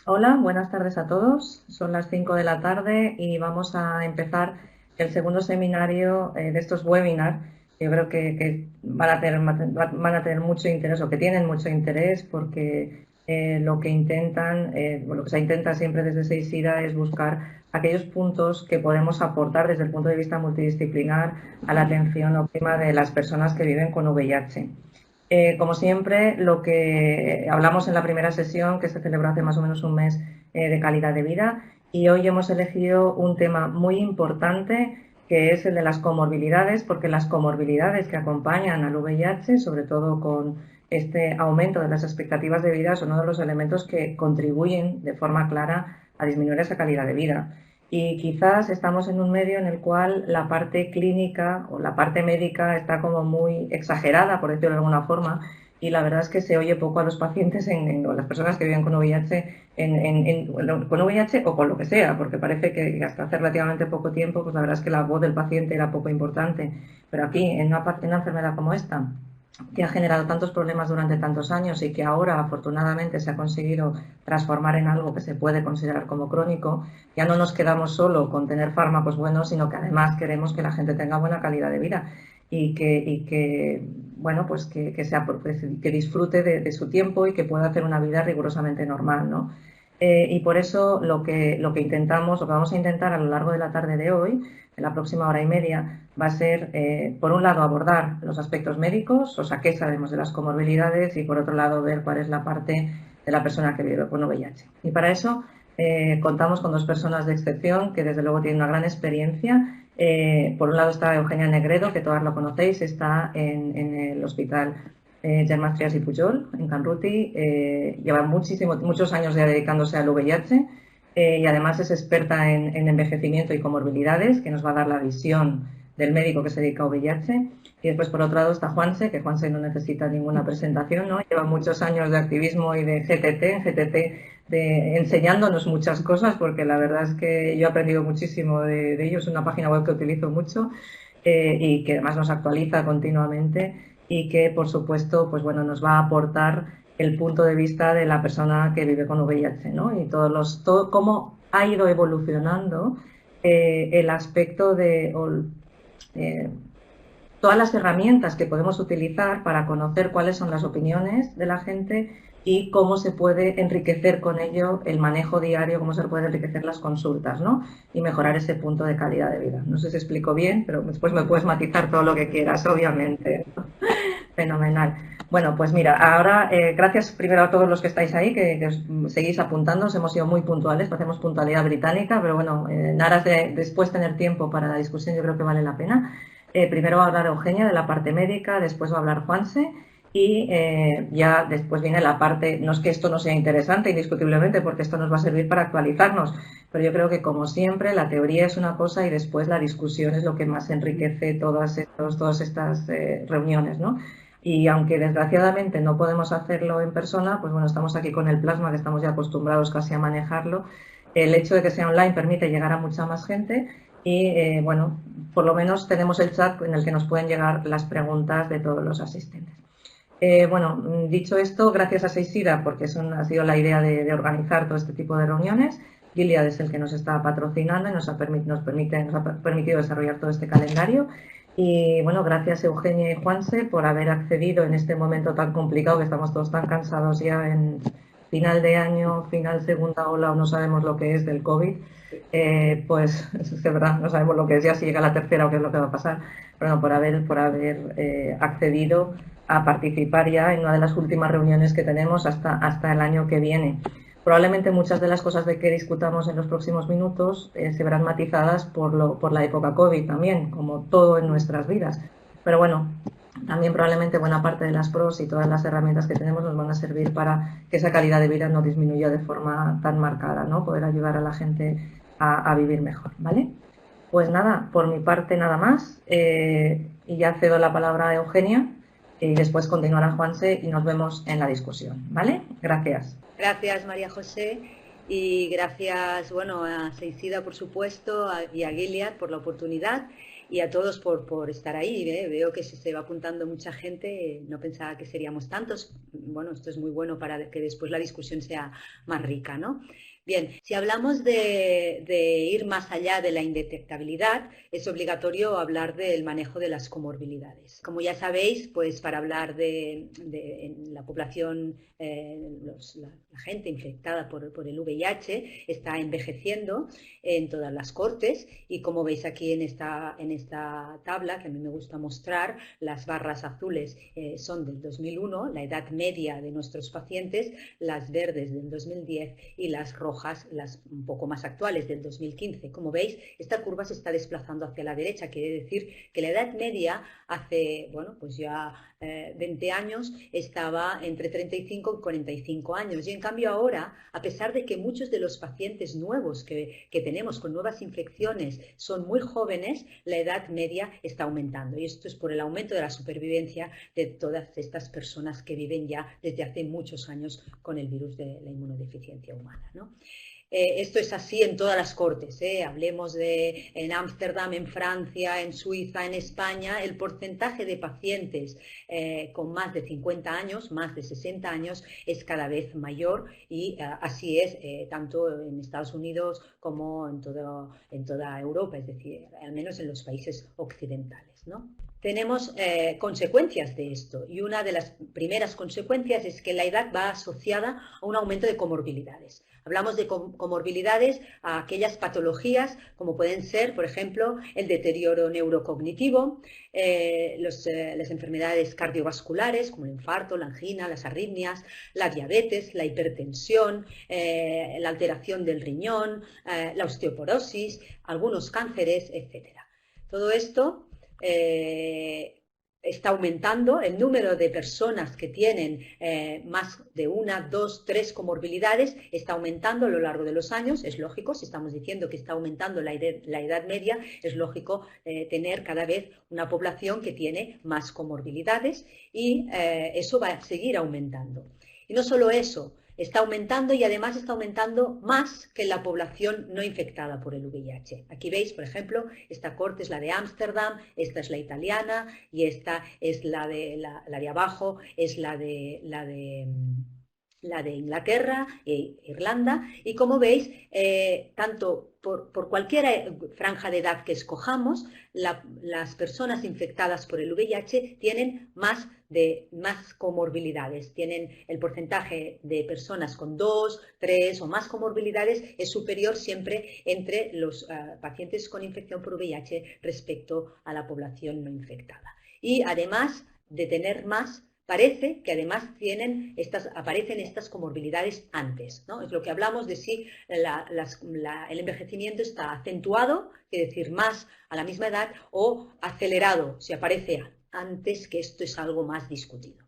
Hola, buenas tardes a todos. Son las 5 de la tarde y vamos a empezar el segundo seminario de estos webinars. Yo creo que van a tener mucho interés o que tienen mucho interés porque lo que intentan, lo que se intenta siempre desde SEISIDA es buscar aquellos puntos que podemos aportar desde el punto de vista multidisciplinar a la atención óptima de las personas que viven con VIH. Como siempre, lo que hablamos en la primera sesión, que se celebró hace más o menos un mes, de calidad de vida, y hoy hemos elegido un tema muy importante, que es el de las comorbilidades, porque las comorbilidades que acompañan al VIH, sobre todo con este aumento de las expectativas de vida, son uno de los elementos que contribuyen de forma clara a disminuir esa calidad de vida. Y quizás estamos en un medio en el cual la parte clínica o la parte médica está como muy exagerada, por decirlo de alguna forma, y la verdad es que se oye poco a los pacientes, o las personas que viven con VIH, con VIH o con lo que sea, porque parece que hasta hace relativamente poco tiempo, pues la verdad es que la voz del paciente era poco importante. Pero aquí, en una enfermedad como esta, que ha generado tantos problemas durante tantos años y que ahora afortunadamente se ha conseguido transformar en algo que se puede considerar como crónico, ya no nos quedamos solo con tener fármacos buenos, sino que además queremos que la gente tenga buena calidad de vida y que bueno, pues que disfrute de su tiempo y que pueda hacer una vida rigurosamente normal, ¿no? Y por eso lo que intentamos, lo que vamos a intentar a lo largo de la tarde de hoy, en la próxima hora y media, va a ser, por un lado, abordar los aspectos médicos, o sea, qué sabemos de las comorbilidades, y por otro lado, ver cuál es la parte de la persona que vive con VIH. Y para eso contamos con dos personas de excepción que desde luego tienen una gran experiencia. Por un lado está Eugenia Negredo, que todas lo conocéis, está en el hospital Germán Trias y Pujol, en Canruti. Lleva muchos años ya dedicándose al VIH, y además es experta en envejecimiento y comorbilidades, que nos va a dar la visión del médico que se dedica a VIH. Y después, por otro lado, está Juanse, que Juanse no necesita ninguna presentación, ¿no? Lleva muchos años de activismo y de GTT, enseñándonos muchas cosas, porque la verdad es que yo he aprendido muchísimo de ellos. Es una página web que utilizo mucho, y que además nos actualiza continuamente y que, por supuesto, pues bueno, nos va a aportar el punto de vista de la persona que vive con VIH, ¿no? Y todo cómo ha ido evolucionando el aspecto eh, todas las herramientas que podemos utilizar para conocer cuáles son las opiniones de la gente y cómo se puede enriquecer con ello el manejo diario, cómo se puede enriquecer las consultas, ¿no? Y mejorar ese punto de calidad de vida. No sé si explico bien, pero después me puedes matizar todo lo que quieras, obviamente, ¿no? Fenomenal. Bueno, pues mira, ahora gracias primero a todos los que estáis ahí, que os seguís apuntando. Os hemos sido muy puntuales, hacemos puntualidad británica, pero bueno, en aras de después tener tiempo para la discusión, yo creo que vale la pena. Primero va a hablar Eugenia de la parte médica, después va a hablar Juanse, y ya después viene la parte, no es que esto no sea interesante indiscutiblemente, porque esto nos va a servir para actualizarnos, pero yo creo que, como siempre, la teoría es una cosa y después la discusión es lo que más enriquece todas estas reuniones, ¿no? Y aunque desgraciadamente no podemos hacerlo en persona, pues bueno, estamos aquí con el plasma, que estamos ya acostumbrados casi a manejarlo. El hecho de que sea online permite llegar a mucha más gente y, bueno, por lo menos tenemos el chat en el que nos pueden llegar las preguntas de todos los asistentes. Bueno, dicho esto, gracias a SEISIDA, porque ha sido la idea de organizar todo este tipo de reuniones. Gilead es el que nos está patrocinando y nos ha permitido desarrollar todo este calendario. Y bueno, gracias Eugenia y Juanse por haber accedido en este momento tan complicado, que estamos todos tan cansados ya en final de año, final segunda ola, o no sabemos lo que es del COVID. Pues es de verdad, no sabemos lo que es ya, si llega la tercera o qué es lo que va a pasar. Pero no, por haber accedido a participar ya en una de las últimas reuniones que tenemos hasta el año que viene. Probablemente muchas de las cosas de que discutamos en los próximos minutos se verán matizadas por la época COVID también, como todo en nuestras vidas. Pero bueno, también probablemente buena parte de las pros y todas las herramientas que tenemos nos van a servir para que esa calidad de vida no disminuya de forma tan marcada, ¿no? Poder ayudar a la gente a vivir mejor, ¿vale? Pues nada, por mi parte nada más, y ya cedo la palabra a Eugenia y después continuará Juanse y nos vemos en la discusión, ¿vale? Gracias. Gracias, María José, y gracias, bueno, a SEISIDA, por supuesto, y a Gilead por la oportunidad. y a todos por estar ahí. Veo que se va apuntando mucha gente, no pensaba que seríamos tantos. Bueno, esto es muy bueno para que después la discusión sea más rica, ¿no? Bien, si hablamos de ir más allá de la indetectabilidad, es obligatorio hablar del manejo de las comorbilidades. Como ya sabéis, pues para hablar en la población, la gente infectada por el VIH está envejeciendo en todas las cortes y como veis aquí en esta tabla, que a mí me gusta mostrar, las barras azules son del 2001, la edad media de nuestros pacientes, las verdes del 2010 y las rojas, las un poco más actuales, del 2015. Como veis, esta curva se está desplazando hacia la derecha, quiere decir que la edad media hace, bueno, pues ya 20 años estaba entre 35 y 45 años y en cambio ahora, a pesar de que muchos de los pacientes nuevos que tenemos con nuevas infecciones son muy jóvenes, la edad media está aumentando y esto es por el aumento de la supervivencia de todas estas personas que viven ya desde hace muchos años con el virus de la inmunodeficiencia humana, ¿no? Esto es así en todas las cortes, hablemos en Ámsterdam, en Francia, en Suiza, en España, el porcentaje de pacientes con más de 50 años, más de 60 años, es cada vez mayor y así es tanto en Estados Unidos como en toda Europa, es decir, al menos en los países occidentales, ¿no? Tenemos consecuencias de esto y una de las primeras consecuencias es que la edad va asociada a un aumento de comorbilidades. Hablamos de comorbilidades a aquellas patologías como pueden ser, por ejemplo, el deterioro neurocognitivo, las enfermedades cardiovasculares como el infarto, la angina, las arritmias, la diabetes, la hipertensión, la alteración del riñón, la osteoporosis, algunos cánceres, etc. Todo esto está aumentando, el número de personas que tienen más de una, dos, tres comorbilidades está aumentando a lo largo de los años, es lógico, si estamos diciendo que está aumentando la edad media, es lógico tener cada vez una población que tiene más comorbilidades y eso va a seguir aumentando. Y no solo eso, está aumentando y además está aumentando más que la población no infectada por el VIH. Aquí veis, por ejemplo, esta corte es la de Ámsterdam, esta es la italiana y esta es la de abajo, es la de Inglaterra e Irlanda y como veis, tanto por cualquier franja de edad que escojamos, las personas infectadas por el VIH tienen más comorbilidades, tienen el porcentaje de personas con 2, 3 o más comorbilidades es superior siempre entre los pacientes con infección por VIH respecto a la población no infectada. Y además de tener más, parece que además aparecen estas comorbilidades antes, ¿no? Es lo que hablamos de si el envejecimiento está acentuado, es decir, más a la misma edad, o acelerado, si aparece antes, que esto es algo más discutido.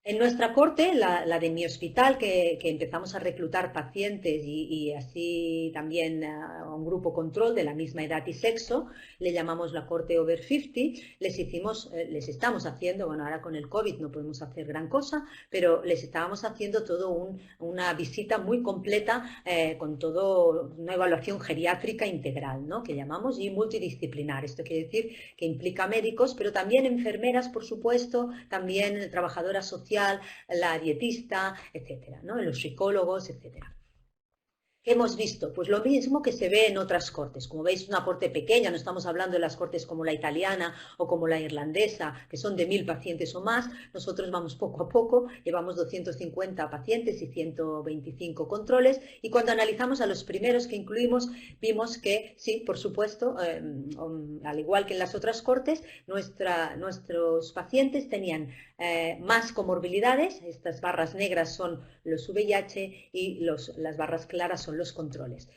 En nuestra corte, la de mi hospital, que empezamos a reclutar pacientes y así también a un grupo control de la misma edad y sexo, le llamamos la corte over 50, les estamos haciendo, bueno, ahora con el COVID no podemos hacer gran cosa, pero les estábamos haciendo una visita muy completa con todo una evaluación geriátrica integral, ¿no? Que llamamos y multidisciplinar. Esto quiere decir que implica médicos, pero también enfermeras, por supuesto, también trabajadoras sociales, la dietista, etcétera, ¿no? Los psicólogos, etcétera. ¿Qué hemos visto? Pues lo mismo que se ve en otras cortes. Como veis, una corte pequeña, no estamos hablando de las cortes como la italiana o como la irlandesa, que son de 1000 pacientes o más. Nosotros vamos poco a poco, llevamos 250 pacientes y 125 controles. Y cuando analizamos a los primeros que incluimos, vimos que sí, por supuesto, al igual que en las otras cortes, nuestros pacientes tenían más comorbilidades. Estas barras negras son los VIH y las barras claras son los controles.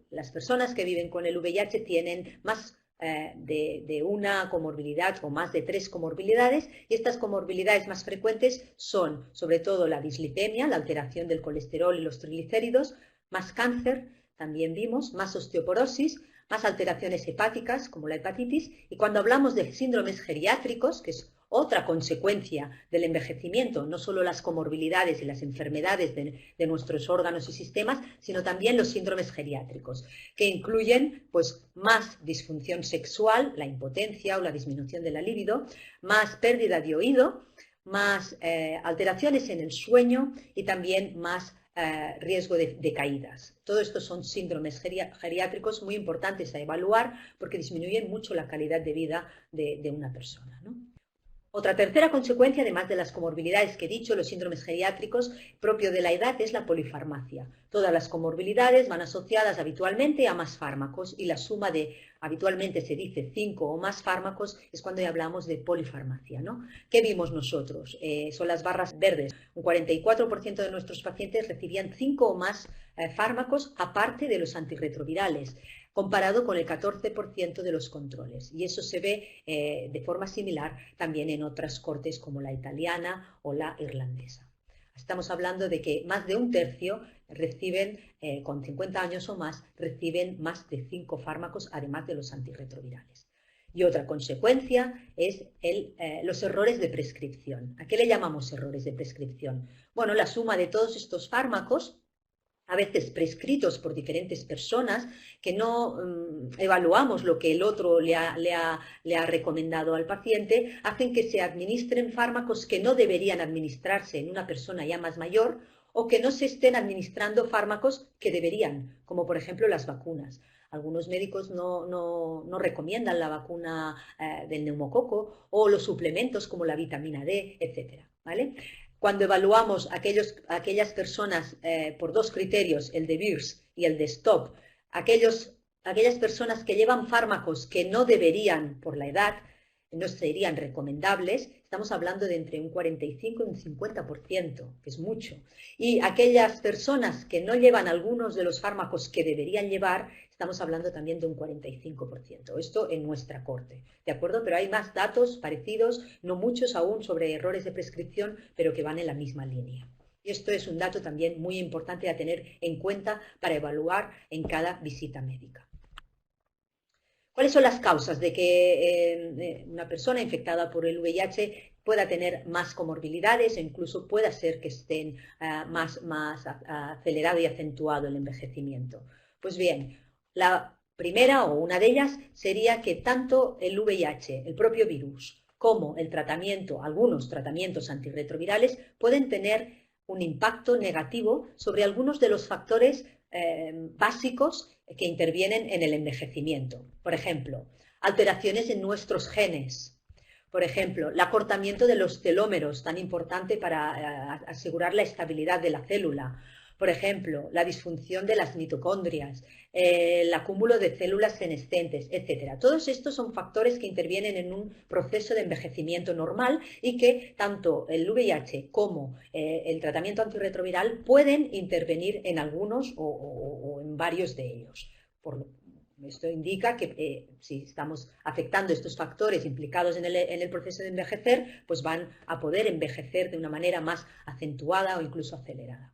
Las personas que viven con el VIH tienen más de una comorbilidad o más de 3 comorbilidades y estas comorbilidades más frecuentes son sobre todo la dislipemia, la alteración del colesterol y los triglicéridos, más cáncer, también vimos, más osteoporosis, más alteraciones hepáticas como la hepatitis y cuando hablamos de síndromes geriátricos, que es Otra consecuencia del envejecimiento, no solo las comorbilidades y las enfermedades de nuestros órganos y sistemas, sino también los síndromes geriátricos, que incluyen pues, más disfunción sexual, la impotencia o la disminución de la libido, más pérdida de oído, más alteraciones en el sueño y también más riesgo de caídas. Todo esto son síndromes geriátricos muy importantes a evaluar porque disminuyen mucho la calidad de vida de una persona, ¿no? Otra tercera consecuencia, además de las comorbilidades que he dicho, los síndromes geriátricos, propio de la edad, es la polifarmacia. Todas las comorbilidades van asociadas habitualmente a más fármacos y la suma de, habitualmente se dice, 5 o más fármacos, es cuando hablamos de polifarmacia, ¿no? ¿Qué vimos nosotros? Son las barras verdes. Un 44% de nuestros pacientes recibían 5 o más fármacos aparte de los antirretrovirales, comparado con el 14% de los controles. Y eso se ve de forma similar también en otras cortes como la italiana o la irlandesa. Estamos hablando de que más de un tercio reciben, con 50 años o más, reciben más de 5 fármacos, además de los antirretrovirales. Y otra consecuencia es los errores de prescripción. ¿A qué le llamamos errores de prescripción? Bueno, la suma de todos estos fármacos, a veces prescritos por diferentes personas, que no evaluamos lo que el otro le ha recomendado al paciente, hacen que se administren fármacos que no deberían administrarse en una persona ya más mayor o que no se estén administrando fármacos que deberían, como por ejemplo las vacunas. Algunos médicos no recomiendan la vacuna del neumococo o los suplementos como la vitamina D, etc. ¿Vale? Cuando evaluamos aquellas personas por dos criterios, el de Beers y el de Stop, aquellas personas que llevan fármacos que no deberían por la edad, no serían recomendables, estamos hablando de entre un 45 y un 50%, que es mucho. Y aquellas personas que no llevan algunos de los fármacos que deberían llevar, estamos hablando también de un 45%. Esto en nuestra corte, ¿de acuerdo? Pero hay más datos parecidos, no muchos aún, sobre errores de prescripción, pero que van en la misma línea. Y esto es un dato también muy importante a tener en cuenta para evaluar en cada visita médica. ¿Cuáles son las causas de que una persona infectada por el VIH pueda tener más comorbilidades e incluso pueda ser que estén más acelerado y acentuado el envejecimiento? Pues bien, la primera o una de ellas sería que tanto el VIH, el propio virus, como el tratamiento, algunos tratamientos antirretrovirales, pueden tener un impacto negativo sobre algunos de los factores básicos que intervienen en el envejecimiento. Por ejemplo, alteraciones en nuestros genes. Por ejemplo, el acortamiento de los telómeros, tan importante para asegurar la estabilidad de la célula. Por ejemplo, la disfunción de las mitocondrias, el acúmulo de células senescentes, etc. Todos estos son factores que intervienen en un proceso de envejecimiento normal y que tanto el VIH como el tratamiento antirretroviral pueden intervenir en algunos o en varios de ellos. Esto indica que si estamos afectando estos factores implicados en el proceso de envejecer, pues van a poder envejecer de una manera más acentuada o incluso acelerada.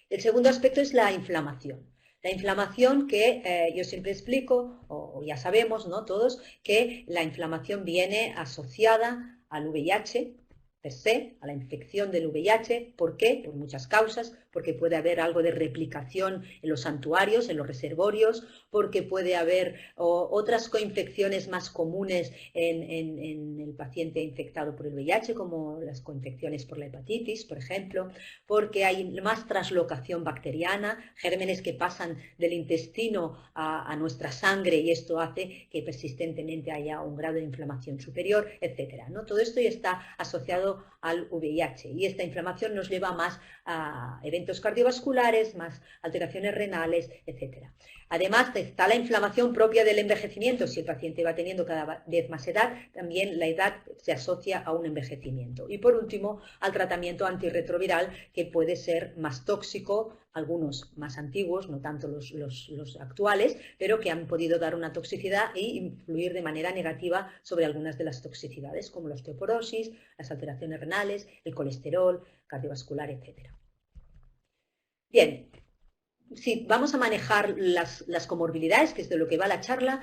El segundo aspecto es la inflamación. La inflamación que yo siempre explico, o ya sabemos, ¿no? Todos, que la inflamación viene asociada al VIH, per se, a la infección del VIH. ¿Por qué? Por muchas causas, porque puede haber algo de replicación en los santuarios, en los reservorios, porque puede haber otras coinfecciones más comunes en el paciente infectado por el VIH, como las coinfecciones por la hepatitis, por ejemplo, porque hay más translocación bacteriana, gérmenes que pasan del intestino a nuestra sangre y esto hace que persistentemente haya un grado de inflamación superior, etc., ¿no? Todo esto ya está asociado al VIH y esta inflamación nos lleva más a eventos cardiovasculares, más alteraciones renales, etc. Además está la inflamación propia del envejecimiento. Si el paciente va teniendo cada vez más edad, también la edad se asocia a un envejecimiento. Y por último, al tratamiento antirretroviral, que puede ser más tóxico, algunos más antiguos, no tanto los actuales, pero que han podido dar una toxicidad e influir de manera negativa sobre algunas de las toxicidades, como la osteoporosis, las alteraciones renales, el colesterol, cardiovascular, etc. Bien, si vamos a manejar las comorbilidades, que es de lo que va la charla,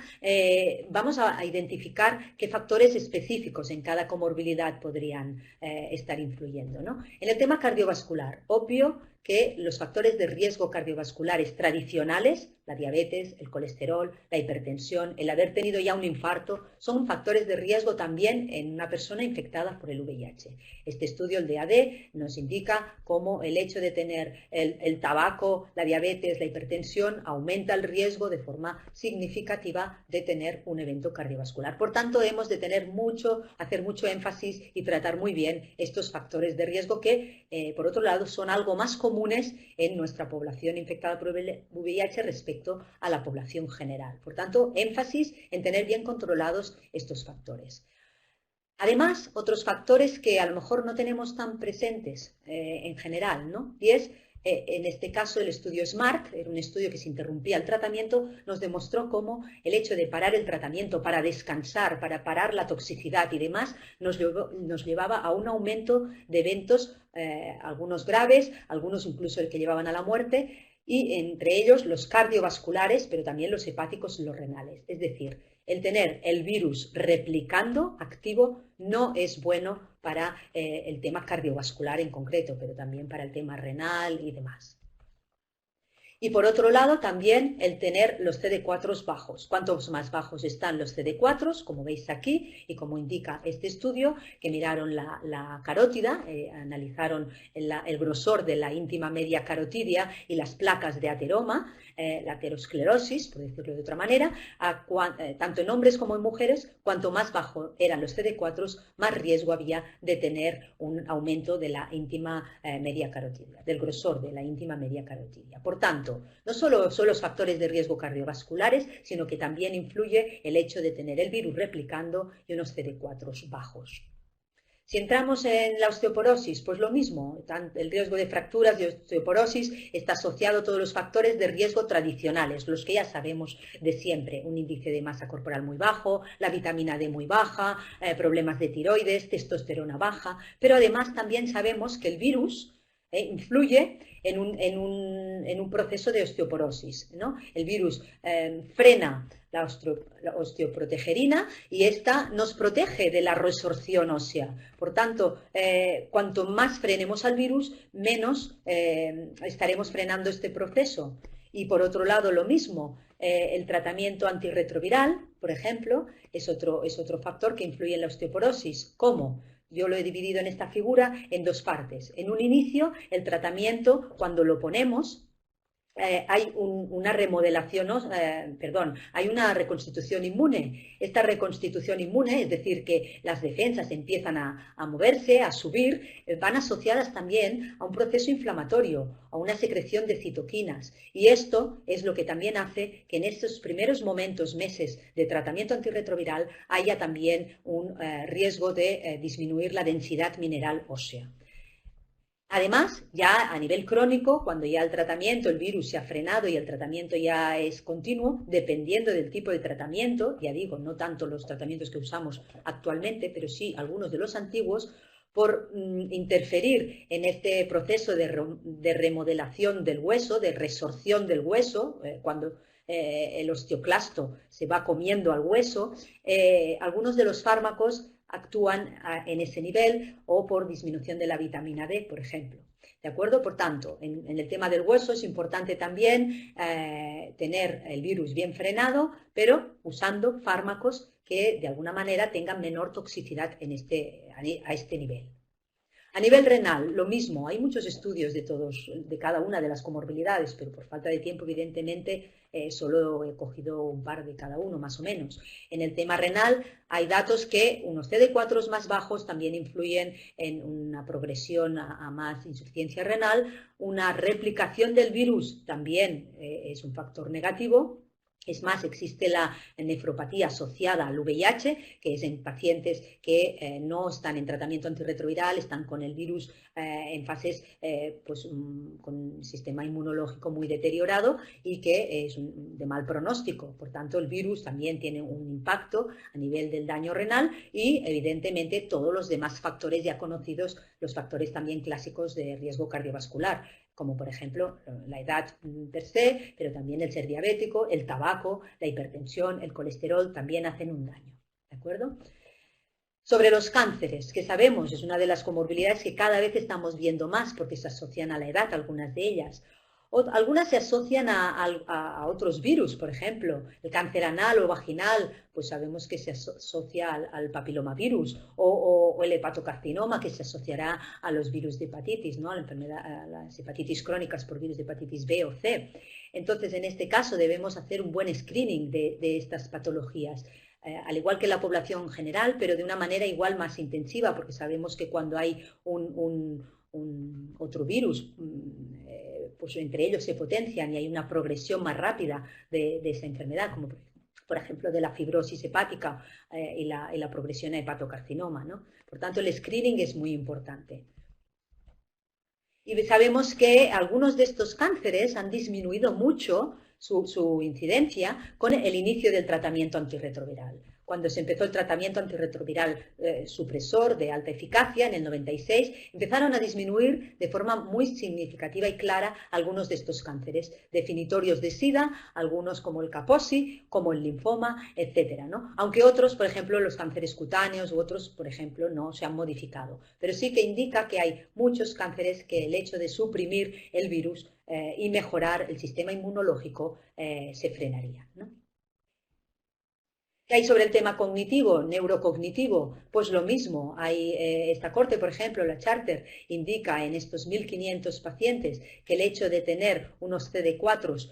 vamos a identificar qué factores específicos en cada comorbilidad podrían estar influyendo, ¿no? En el tema cardiovascular, obvio que los factores de riesgo cardiovasculares tradicionales, la diabetes, el colesterol, la hipertensión, el haber tenido ya un infarto, son factores de riesgo también en una persona infectada por el VIH. Este estudio, el DAD, nos indica cómo el hecho de tener el tabaco, la diabetes, la hipertensión, aumenta el riesgo de forma significativa de tener un evento cardiovascular. Por tanto, hemos de hacer mucho énfasis y tratar muy bien estos factores de riesgo que, por otro lado, son algo más comunes en nuestra población infectada por el VIH respecto a la población general. Por tanto, énfasis en tener bien controlados estos factores. Además, otros factores que a lo mejor no tenemos tan presentes en general, ¿no? Y es, en este caso, el estudio SMART, era un estudio que se interrumpía el tratamiento, nos demostró cómo el hecho de parar el tratamiento para descansar, para parar la toxicidad y demás, nos llevaba a un aumento de eventos, algunos graves, algunos incluso el que llevaban a la muerte, y entre ellos los cardiovasculares, pero también los hepáticos y los renales. Es decir, el tener el virus replicando, activo, no es bueno para el tema cardiovascular en concreto, pero también para el tema renal y demás. Y por otro lado, también el tener los CD4 bajos. Cuantos más bajos están los CD4, como veis aquí, y como indica este estudio, que miraron la carótida, analizaron el grosor de la íntima media carotidia y las placas de ateroma, la aterosclerosis, por decirlo de otra manera, tanto en hombres como en mujeres, cuanto más bajo eran los CD4, más riesgo había de tener un aumento de la íntima media carotidia, del grosor de la íntima media carotidia. Por tanto, no solo son los factores de riesgo cardiovasculares, sino que también influye el hecho de tener el virus replicando y unos CD4 bajos. Si entramos en la osteoporosis, pues lo mismo, el riesgo de fracturas de osteoporosis está asociado a todos los factores de riesgo tradicionales, los que ya sabemos de siempre, un índice de masa corporal muy bajo, la vitamina D muy baja, problemas de tiroides, testosterona baja, pero además también sabemos que el virus influye en un proceso de osteoporosis, ¿no? El virus frena la osteoprotegerina y esta nos protege de la resorción ósea. Por tanto, cuanto más frenemos al virus, menos estaremos frenando este proceso. Y por otro lado, lo mismo, el tratamiento antirretroviral, por ejemplo, es otro factor que influye en la osteoporosis. ¿Cómo? Yo lo he dividido en esta figura en dos partes. En un inicio, el tratamiento, cuando lo ponemos, hay una hay una reconstitución inmune. Esta reconstitución inmune, es decir, que las defensas empiezan a moverse, a subir, van asociadas también a un proceso inflamatorio, a una secreción de citoquinas. Y esto es lo que también hace que en estos primeros momentos, meses de tratamiento antirretroviral, haya también un riesgo de disminuir la densidad mineral ósea. Además, ya a nivel crónico, cuando ya el tratamiento, el virus se ha frenado y el tratamiento ya es continuo, dependiendo del tipo de tratamiento, ya digo, no tanto los tratamientos que usamos actualmente, pero sí algunos de los antiguos, por interferir en este proceso de remodelación del hueso, de resorción del hueso, cuando el osteoclasto se va comiendo al hueso, algunos de los fármacos actúan en ese nivel o por disminución de la vitamina D, por ejemplo. ¿De acuerdo? Por tanto, en el tema del hueso es importante también tener el virus bien frenado, pero usando fármacos que de alguna manera tengan menor toxicidad a este nivel. A nivel renal, lo mismo, hay muchos estudios de cada una de las comorbilidades, pero por falta de tiempo, evidentemente, solo he cogido un par de cada uno, más o menos. En el tema renal hay datos que unos CD4 más bajos también influyen en una progresión a más insuficiencia renal, una replicación del virus también es un factor negativo. Es más, existe la nefropatía asociada al VIH, que es en pacientes que no están en tratamiento antirretroviral, están con el virus en fases con un sistema inmunológico muy deteriorado y que es de mal pronóstico. Por tanto, el virus también tiene un impacto a nivel del daño renal y, evidentemente, todos los demás factores ya conocidos, los factores también clásicos de riesgo cardiovascular, como por ejemplo la edad per se, pero también el ser diabético, el tabaco, la hipertensión, el colesterol también hacen un daño, ¿de acuerdo? Sobre los cánceres, que sabemos es una de las comorbilidades que cada vez estamos viendo más porque se asocian a la edad, algunas de ellas. Algunas se asocian a otros virus, por ejemplo, el cáncer anal o vaginal, pues sabemos que se asocia al papilomavirus, o el hepatocarcinoma, que se asociará a los virus de hepatitis, ¿no? A las hepatitis crónicas por virus de hepatitis B o C. Entonces, en este caso debemos hacer un buen screening de estas patologías. Al igual que la población general, pero de una manera igual más intensiva, porque sabemos que cuando hay otro virus, pues entre ellos se potencian y hay una progresión más rápida de esa enfermedad, como por ejemplo de la fibrosis hepática y la progresión a hepatocarcinoma, ¿no? Por tanto, el screening es muy importante. Y sabemos que algunos de estos cánceres han disminuido mucho su incidencia con el inicio del tratamiento antirretroviral. Cuando se empezó el tratamiento antirretroviral supresor de alta eficacia en el 96, empezaron a disminuir de forma muy significativa y clara algunos de estos cánceres definitorios de SIDA, algunos como el Kaposi, como el linfoma, etcétera, ¿no? Aunque otros, por ejemplo, los cánceres cutáneos u otros, por ejemplo, no se han modificado. Pero sí que indica que hay muchos cánceres que el hecho de suprimir el virus y mejorar el sistema inmunológico se frenaría, ¿no? ¿Qué hay sobre el tema cognitivo, neurocognitivo? Pues lo mismo. Hay esta corte, por ejemplo, la Charter, indica en estos 1.500 pacientes que el hecho de tener unos CD4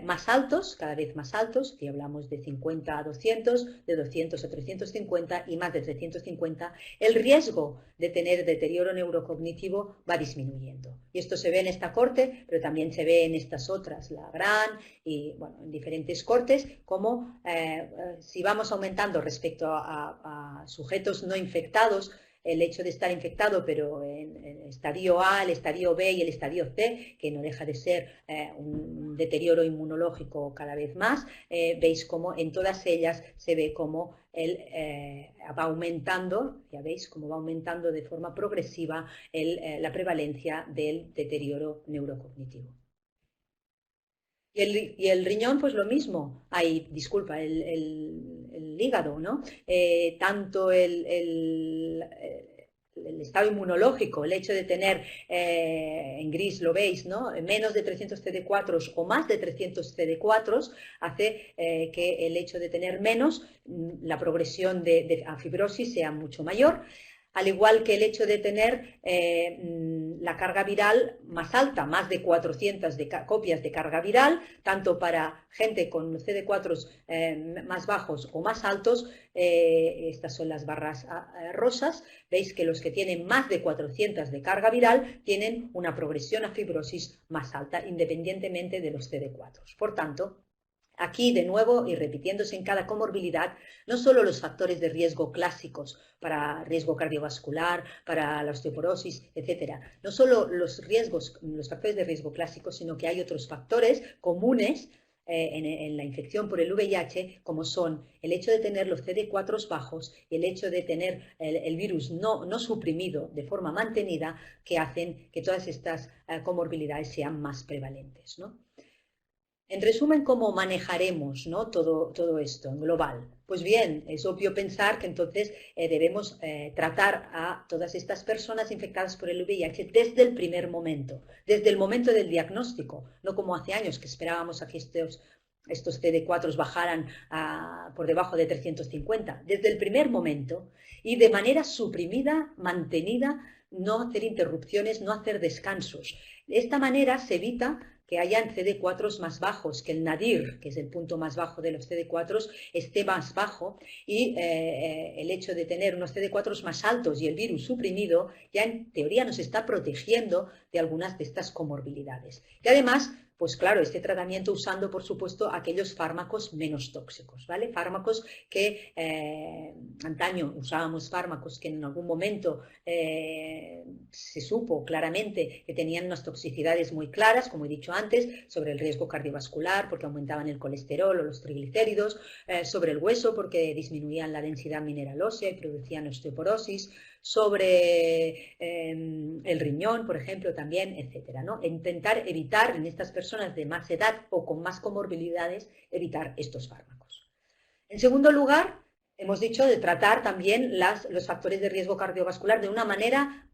más altos, cada vez más altos, que hablamos de 50 a 200, de 200 a 350 y más de 350, el riesgo de tener deterioro neurocognitivo va disminuyendo. Y esto se ve en esta corte, pero también se ve en estas otras, la GRAN y bueno, en diferentes cortes, como si vamos aumentando respecto a sujetos no infectados, el hecho de estar infectado, pero en el estadio A, el estadio B y el estadio C, que no deja de ser un deterioro inmunológico cada vez más, veis como en todas ellas se ve como va aumentando, ya veis cómo va aumentando de forma progresiva la prevalencia del deterioro neurocognitivo. Y el riñón, pues lo mismo. Disculpa, el hígado, ¿no? Tanto el estado inmunológico, el hecho de tener, en gris lo veis, ¿no? Menos de 300 CD4 o más de 300 CD4 hace que el hecho de tener menos, la progresión de fibrosis sea mucho mayor. Al igual que el hecho de tener la carga viral más alta, más de 400 copias de carga viral, tanto para gente con CD4 más bajos o más altos, estas son las barras rosas, veis que los que tienen más de 400 de carga viral tienen una progresión a fibrosis más alta, independientemente de los CD4. Por tanto, aquí, de nuevo, y repitiéndose en cada comorbilidad, no solo los factores de riesgo clásicos para riesgo cardiovascular, para la osteoporosis, etcétera, no solo los factores de riesgo clásicos, sino que hay otros factores comunes en la infección por el VIH, como son el hecho de tener los CD4 bajos y el hecho de tener el virus no suprimido de forma mantenida, que hacen que todas estas comorbilidades sean más prevalentes, ¿no? En resumen, ¿cómo manejaremos, ¿no? todo esto en global? Pues bien, es obvio pensar que entonces debemos tratar a todas estas personas infectadas por el VIH desde el primer momento, desde el momento del diagnóstico, no como hace años que esperábamos a que estos CD4 bajaran por debajo de 350, desde el primer momento y de manera suprimida, mantenida, no hacer interrupciones, no hacer descansos. De esta manera se evita que hayan CD4 más bajos, que el nadir, que es el punto más bajo de los CD4, esté más bajo, y el hecho de tener unos CD4 más altos y el virus suprimido ya en teoría nos está protegiendo de algunas de estas comorbilidades. Y además, pues claro, este tratamiento usando, por supuesto, aquellos fármacos menos tóxicos, ¿vale? Fármacos que antaño usábamos fármacos que en algún momento se supo claramente que tenían unas toxicidades muy claras, como he dicho antes, sobre el riesgo cardiovascular porque aumentaban el colesterol o los triglicéridos, sobre el hueso porque disminuían la densidad mineral ósea y producían osteoporosis, sobre el riñón, por ejemplo, también, etcétera, ¿no? Intentar evitar en estas personas de más edad o con más comorbilidades, evitar estos fármacos. En segundo lugar, hemos dicho de tratar también los factores de riesgo cardiovascular de una manera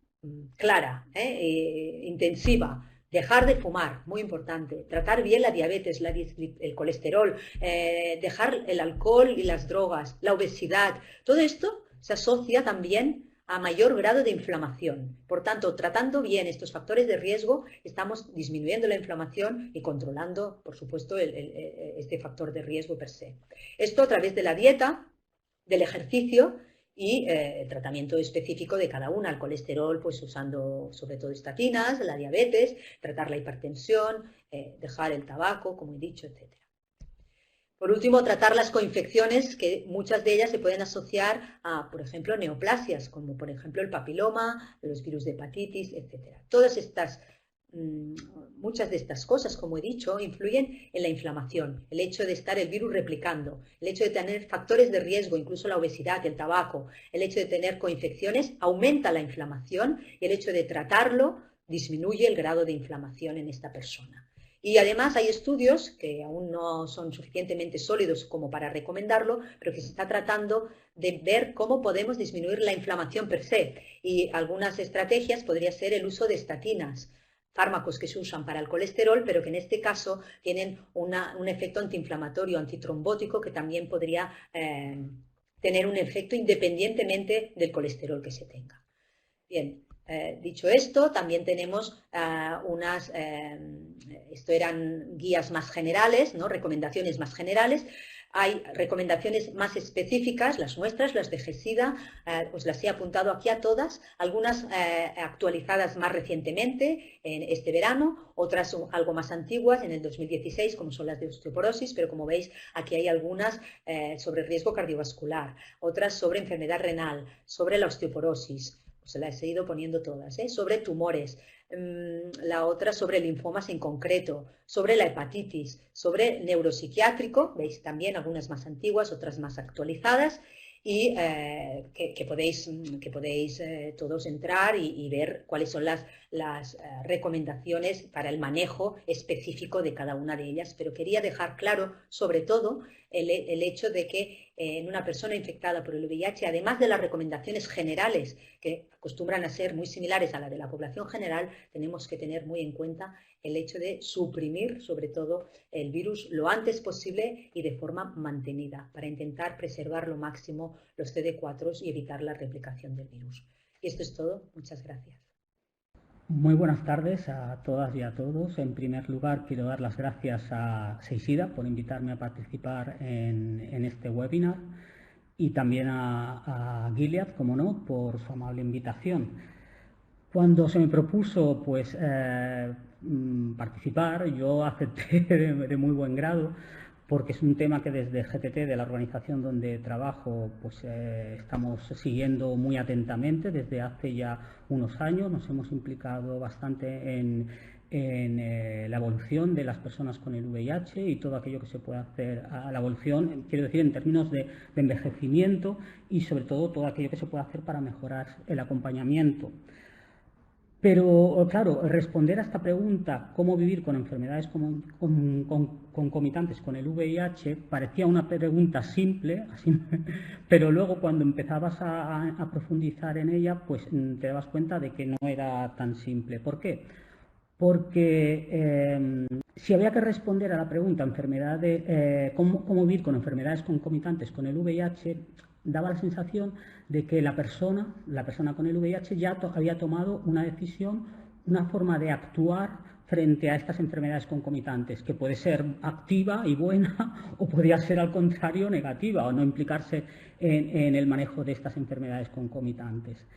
clara, intensiva. Dejar de fumar, muy importante. Tratar bien la diabetes, el colesterol, dejar el alcohol y las drogas, la obesidad. Todo esto se asocia también a mayor grado de inflamación. Por tanto, tratando bien estos factores de riesgo, estamos disminuyendo la inflamación y controlando, por supuesto, este factor de riesgo per se. Esto a través de la dieta, del ejercicio y el tratamiento específico de cada una, el colesterol, pues usando sobre todo estatinas, la diabetes, tratar la hipertensión, dejar el tabaco, como he dicho, etc. Por último, tratar las coinfecciones, que muchas de ellas se pueden asociar a, por ejemplo, neoplasias, como por ejemplo el papiloma, los virus de hepatitis, etc. Todas estas muchas de estas cosas, como he dicho, influyen en la inflamación, el hecho de estar el virus replicando, el hecho de tener factores de riesgo, incluso la obesidad, el tabaco, el hecho de tener coinfecciones aumenta la inflamación y el hecho de tratarlo disminuye el grado de inflamación en esta persona. Y además hay estudios que aún no son suficientemente sólidos como para recomendarlo, pero que se está tratando de ver cómo podemos disminuir la inflamación per se. Y algunas estrategias podría ser el uso de estatinas, fármacos que se usan para el colesterol, pero que en este caso tienen un efecto antiinflamatorio, antitrombótico, que también podría tener un efecto independientemente del colesterol que se tenga. Bien, dicho esto, también tenemos esto eran guías más generales, ¿no? Recomendaciones más generales. Hay recomendaciones más específicas, las nuestras, las de GESIDA, os las he apuntado aquí a todas, algunas actualizadas más recientemente, en este verano, otras algo más antiguas, en el 2016, como son las de osteoporosis, pero como veis, aquí hay algunas sobre riesgo cardiovascular, otras sobre enfermedad renal, sobre la osteoporosis, se las he ido poniendo todas, sobre tumores, la otra sobre linfomas en concreto, sobre la hepatitis, sobre neuropsiquiátrico, veis también algunas más antiguas, otras más actualizadas, y que podéis todos entrar y ver cuáles son las recomendaciones para el manejo específico de cada una de ellas. Pero quería dejar claro, sobre todo, el hecho de que en una persona infectada por el VIH, además de las recomendaciones generales, que acostumbran a ser muy similares a la de la población general, tenemos que tener muy en cuenta el hecho de suprimir, sobre todo, el virus lo antes posible y de forma mantenida, para intentar preservar lo máximo los CD4 y evitar la replicación del virus. Y esto es todo. Muchas gracias. Muy buenas tardes a todas y a todos. En primer lugar, quiero dar las gracias a CEICIDA por invitarme a participar en este webinar y también a Gilead, como no, por su amable invitación. Cuando se me propuso pues, participar, yo acepté de muy buen grado, porque es un tema que desde GTT, de la organización donde trabajo, pues estamos siguiendo muy atentamente desde hace ya unos años. Nos hemos implicado bastante en la evolución de las personas con el VIH y todo aquello que se puede hacer a la evolución, quiero decir, en términos de envejecimiento y sobre todo aquello que se puede hacer para mejorar el acompañamiento. Pero, claro, responder a esta pregunta, cómo vivir con enfermedades concomitantes con el VIH, parecía una pregunta simple, pero luego cuando empezabas a profundizar en ella, pues te dabas cuenta de que no era tan simple. ¿Por qué? Porque si había que responder a la pregunta cómo vivir con enfermedades concomitantes con el VIH, daba la sensación de que la persona con el VIH ya había tomado una decisión, una forma de actuar frente a estas enfermedades concomitantes, que puede ser activa y buena o podría ser al contrario negativa o no implicarse en el manejo de estas enfermedades concomitantes.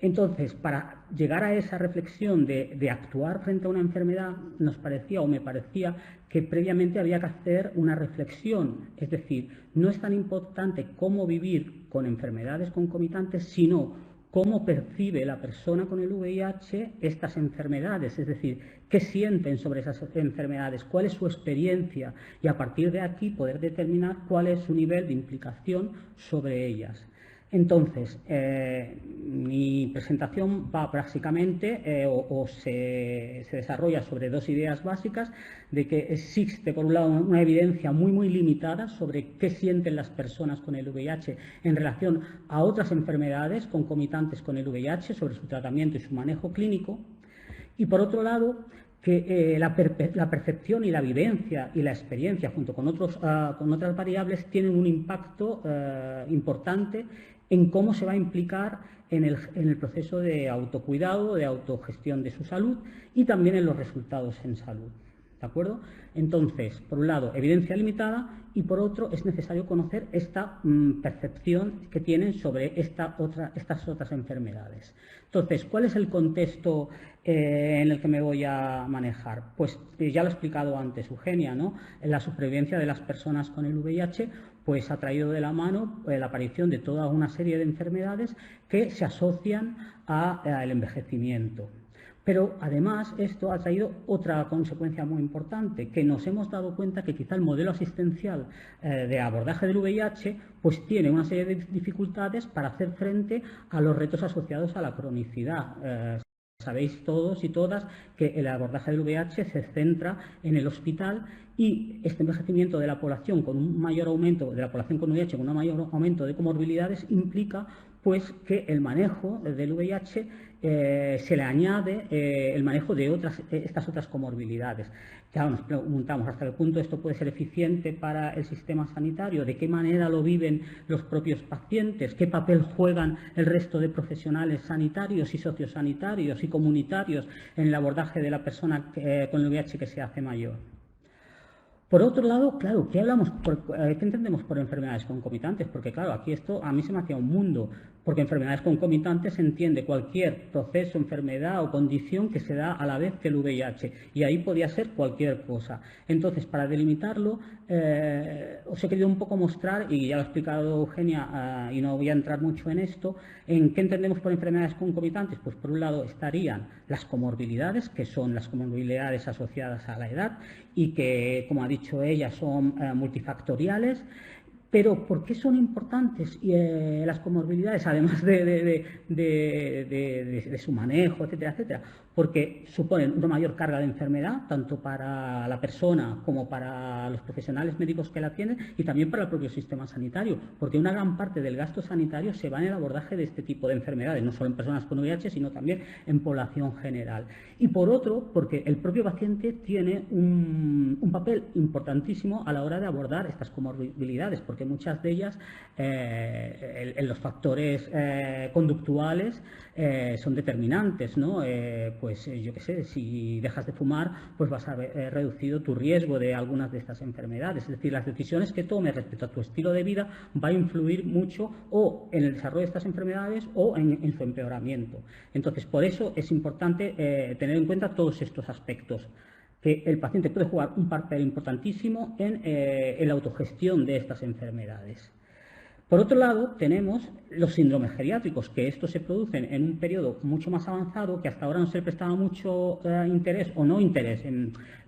Entonces, para llegar a esa reflexión de actuar frente a una enfermedad, nos parecía o me parecía que previamente había que hacer una reflexión. Es decir, no es tan importante cómo vivir con enfermedades concomitantes, sino cómo percibe la persona con el VIH estas enfermedades. Es decir, qué sienten sobre esas enfermedades, cuál es su experiencia y a partir de aquí poder determinar cuál es su nivel de implicación sobre ellas. Entonces, mi presentación va básicamente se desarrolla sobre dos ideas básicas, de que existe, por un lado, una evidencia muy limitada sobre qué sienten las personas con el VIH en relación a otras enfermedades concomitantes con el VIH, sobre su tratamiento y su manejo clínico. Y por otro lado, que la percepción y la vivencia y la experiencia, junto con otras variables, tienen un impacto importante en cómo se va a implicar en el proceso de autocuidado, de autogestión de su salud y también en los resultados en salud. ¿De acuerdo? Entonces, por un lado, evidencia limitada y por otro, es necesario conocer esta percepción que tienen sobre estas otras enfermedades. Entonces, ¿cuál es el contexto en el que me voy a manejar? Pues ya lo ha explicado antes Eugenia, ¿no? La supervivencia de las personas con el VIH pues ha traído de la mano la aparición de toda una serie de enfermedades que se asocian al envejecimiento. Pero además esto ha traído otra consecuencia muy importante, que nos hemos dado cuenta que quizá el modelo asistencial de abordaje del VIH pues tiene una serie de dificultades para hacer frente a los retos asociados a la cronicidad. Sabéis todos y todas que el abordaje del VIH se centra en el hospital y este envejecimiento de la población con un mayor aumento de la población con VIH, con un mayor aumento de comorbilidades, implica pues que el manejo del VIH se le añade el manejo de estas otras comorbilidades. Claro, nos preguntamos hasta qué punto esto puede ser eficiente para el sistema sanitario, de qué manera lo viven los propios pacientes, qué papel juegan el resto de profesionales sanitarios y sociosanitarios y comunitarios en el abordaje de la persona con el VIH que se hace mayor. Por otro lado, claro, ¿qué entendemos por enfermedades concomitantes? Porque claro, aquí esto a mí se me hacía un mundo, porque enfermedades concomitantes se entiende cualquier proceso, enfermedad o condición que se da a la vez que el VIH, y ahí podía ser cualquier cosa. Entonces, para delimitarlo, os he querido un poco mostrar, y ya lo ha explicado Eugenia, y no voy a entrar mucho en esto, en qué entendemos por enfermedades concomitantes. Pues por un lado estarían las comorbilidades, que son las comorbilidades asociadas a la edad, y que, como ha dicho ella, son multifactoriales. Pero ¿por qué son importantes las comorbilidades, además de su manejo, etcétera, etcétera? Porque suponen una mayor carga de enfermedad, tanto para la persona como para los profesionales médicos que la atienden y también para el propio sistema sanitario, porque una gran parte del gasto sanitario se va en el abordaje de este tipo de enfermedades, no solo en personas con VIH, sino también en población general. Y por otro, porque el propio paciente tiene un papel importantísimo a la hora de abordar estas comorbilidades, porque muchas de ellas, en los factores conductuales, son determinantes, ¿no? Pues yo qué sé, si dejas de fumar, pues vas a haber reducido tu riesgo de algunas de estas enfermedades. Es decir, las decisiones que tomes respecto a tu estilo de vida va a influir mucho o en el desarrollo de estas enfermedades o en su empeoramiento. Entonces, por eso es importante tener en cuenta todos estos aspectos, que el paciente puede jugar un papel importantísimo en la autogestión de estas enfermedades. Por otro lado, tenemos los síndromes geriátricos, que estos se producen en un periodo mucho más avanzado, que hasta ahora no se le prestaba mucho interés o no interés,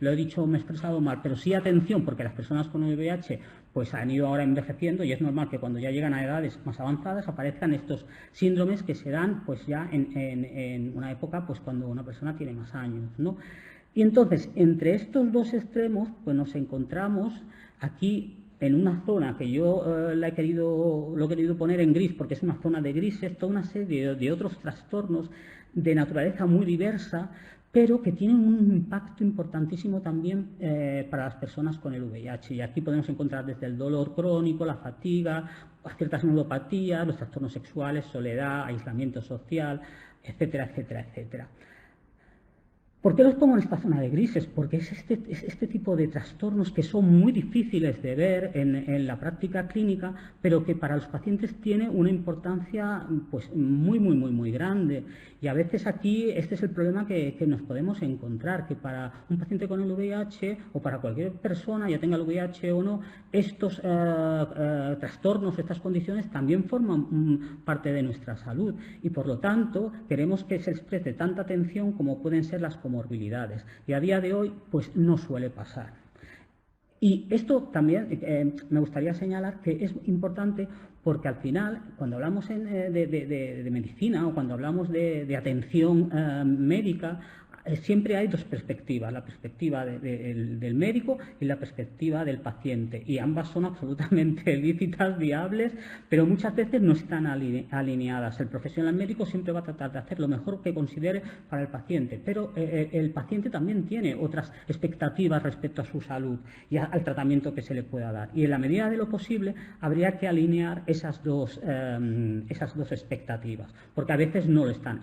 lo he dicho, me he expresado mal, pero sí atención, porque las personas con VIH pues han ido ahora envejeciendo y es normal que cuando ya llegan a edades más avanzadas aparezcan estos síndromes que se dan pues ya en una época pues cuando una persona tiene más años, ¿no? Y entonces, entre estos dos extremos, pues nos encontramos aquí en una zona que yo lo he querido poner en gris, porque es una zona de grises, toda una serie de otros trastornos de naturaleza muy diversa, pero que tienen un impacto importantísimo también para las personas con el VIH. Y aquí podemos encontrar desde el dolor crónico, la fatiga, ciertas neuropatías, los trastornos sexuales, soledad, aislamiento social, etcétera, etcétera, etcétera. ¿Por qué los pongo en esta zona de grises? Porque es este tipo de trastornos que son muy difíciles de ver en la práctica clínica, pero que para los pacientes tiene una importancia pues, muy grande. Y a veces aquí este es el problema que nos podemos encontrar, que para un paciente con el VIH o para cualquier persona, ya tenga el VIH o no, estos trastornos, estas condiciones también forman parte de nuestra salud y por lo tanto queremos que se les preste tanta atención como pueden ser las comorbilidades. Y a día de hoy pues no suele pasar. Y esto también me gustaría señalar que es importante porque al final, cuando hablamos de medicina o cuando hablamos de atención médica, siempre hay dos perspectivas, la perspectiva del médico y la perspectiva del paciente, y ambas son absolutamente lícitas, viables, pero muchas veces no están alineadas. El profesional médico siempre va a tratar de hacer lo mejor que considere para el paciente, pero el paciente también tiene otras expectativas respecto a su salud y al tratamiento que se le pueda dar, y en la medida de lo posible habría que alinear esas dos expectativas, porque a veces no lo están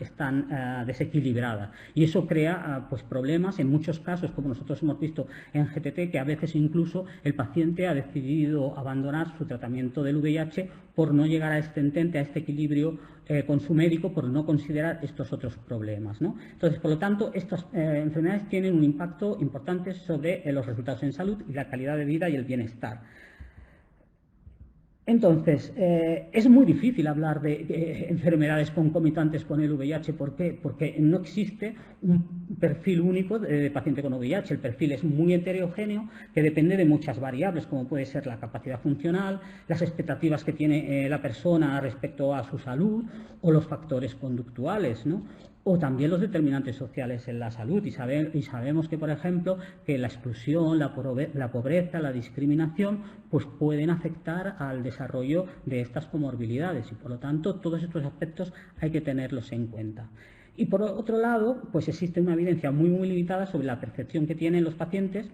desequilibradas, y eso crea pues problemas en muchos casos, como nosotros hemos visto en GTT, que a veces incluso el paciente ha decidido abandonar su tratamiento del VIH por no llegar a este entente, a este equilibrio con su médico, por no considerar estos otros problemas, ¿no? Entonces, por lo tanto, estas enfermedades tienen un impacto importante sobre los resultados en salud y la calidad de vida y el bienestar. Entonces, es muy difícil hablar de enfermedades concomitantes con el VIH. ¿Por qué? Porque no existe un perfil único de paciente con VIH. El perfil es muy heterogéneo, que depende de muchas variables, como puede ser la capacidad funcional, las expectativas que tiene la persona respecto a su salud o los factores conductuales, ¿no? O también los determinantes sociales en la salud. Y sabemos que, por ejemplo, que la exclusión, la pobreza, la discriminación, pues pueden afectar al desarrollo de estas comorbilidades, y por lo tanto todos estos aspectos hay que tenerlos en cuenta. Y por otro lado, pues existe una evidencia muy limitada sobre la percepción que tienen los pacientes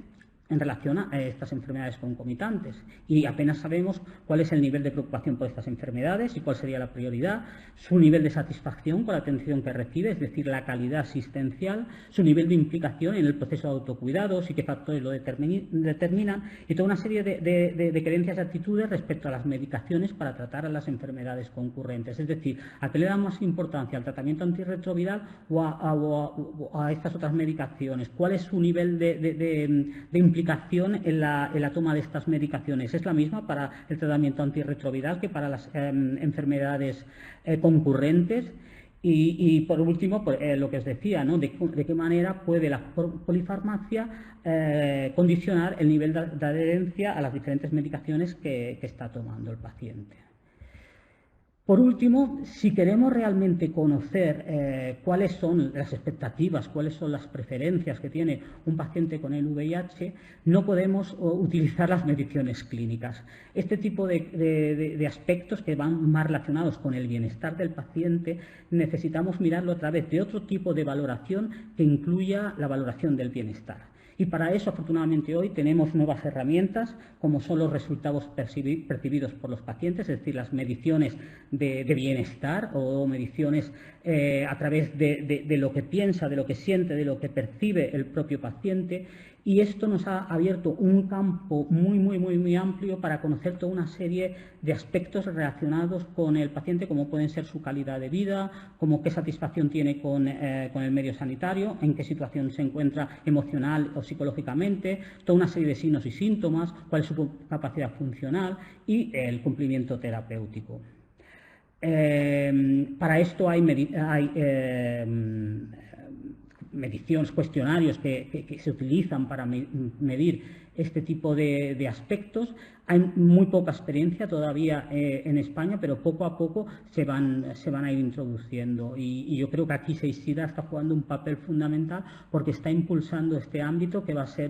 en relación a estas enfermedades concomitantes, y apenas sabemos cuál es el nivel de preocupación por estas enfermedades y cuál sería la prioridad, su nivel de satisfacción con la atención que recibe, es decir, la calidad asistencial, su nivel de implicación en el proceso de autocuidados y qué factores lo determinan, y toda una serie de creencias y actitudes respecto a las medicaciones para tratar a las enfermedades concurrentes. Es decir, ¿a qué le dan más importancia, al tratamiento antirretroviral o a estas otras medicaciones? ¿Cuál es su nivel de implicación en la toma de estas medicaciones? ¿Es la misma para el tratamiento antirretroviral que para las enfermedades concurrentes? Y por último, pues, lo que os decía, ¿no? De qué manera puede la polifarmacia condicionar el nivel de adherencia a las diferentes medicaciones que está tomando el paciente. Por último, si queremos realmente conocer cuáles son las expectativas, cuáles son las preferencias que tiene un paciente con el VIH, no podemos utilizar las mediciones clínicas. Este tipo de aspectos que van más relacionados con el bienestar del paciente, necesitamos mirarlo a través de otro tipo de valoración que incluya la valoración del bienestar. Y para eso, afortunadamente, hoy tenemos nuevas herramientas, como son los resultados percibidos por los pacientes, es decir, las mediciones de bienestar o mediciones a través de lo que piensa, de lo que siente, de lo que percibe el propio paciente. Y esto nos ha abierto un campo muy amplio para conocer toda una serie de aspectos relacionados con el paciente, como pueden ser su calidad de vida, como qué satisfacción tiene con el medio sanitario, en qué situación se encuentra emocional o psicológicamente, toda una serie de signos y síntomas, cuál es su capacidad funcional y el cumplimiento terapéutico. Para esto hay mediciones, cuestionarios que se utilizan para medir este tipo de aspectos. Hay muy poca experiencia todavía en España, pero poco a poco se van a ir introduciendo, y yo creo que aquí SEISIDA está jugando un papel fundamental porque está impulsando este ámbito, que va a ser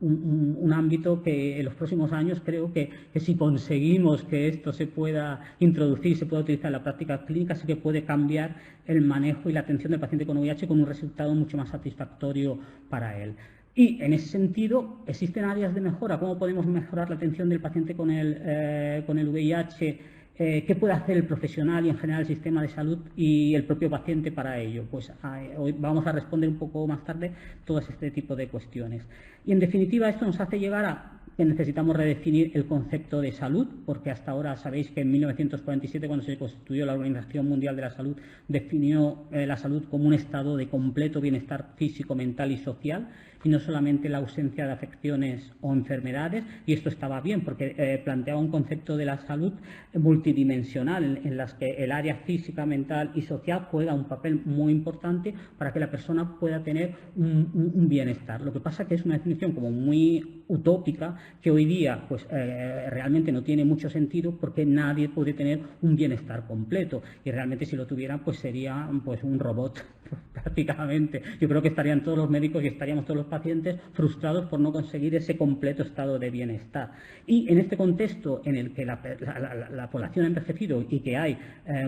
un ámbito que en los próximos años creo que si conseguimos que esto se pueda introducir, se pueda utilizar en la práctica clínica, sí que puede cambiar el manejo y la atención del paciente con VIH con un resultado mucho más satisfactorio para él. Y en ese sentido, existen áreas de mejora. ¿Cómo podemos mejorar la atención del paciente con el VIH? ¿Qué puede hacer el profesional y en general el sistema de salud y el propio paciente para ello? Pues hoy vamos a responder un poco más tarde todo este tipo de cuestiones. Y en definitiva, esto nos hace llegar a que necesitamos redefinir el concepto de salud, porque hasta ahora sabéis que en 1947, cuando se constituyó la Organización Mundial de la Salud, definió la salud como un estado de completo bienestar físico, mental y social, y no solamente la ausencia de afecciones o enfermedades, y esto estaba bien porque planteaba un concepto de la salud multidimensional en las que el área física, mental y social juega un papel muy importante para que la persona pueda tener un bienestar. Lo que pasa es que es una definición como muy utópica que hoy día pues, realmente no tiene mucho sentido porque nadie puede tener un bienestar completo y realmente si lo tuvieran pues sería pues, un robot prácticamente. Yo creo que estarían todos los médicos y estaríamos todos los pacientes frustrados por no conseguir ese completo estado de bienestar. Y en este contexto en el que la población ha envejecido y que hay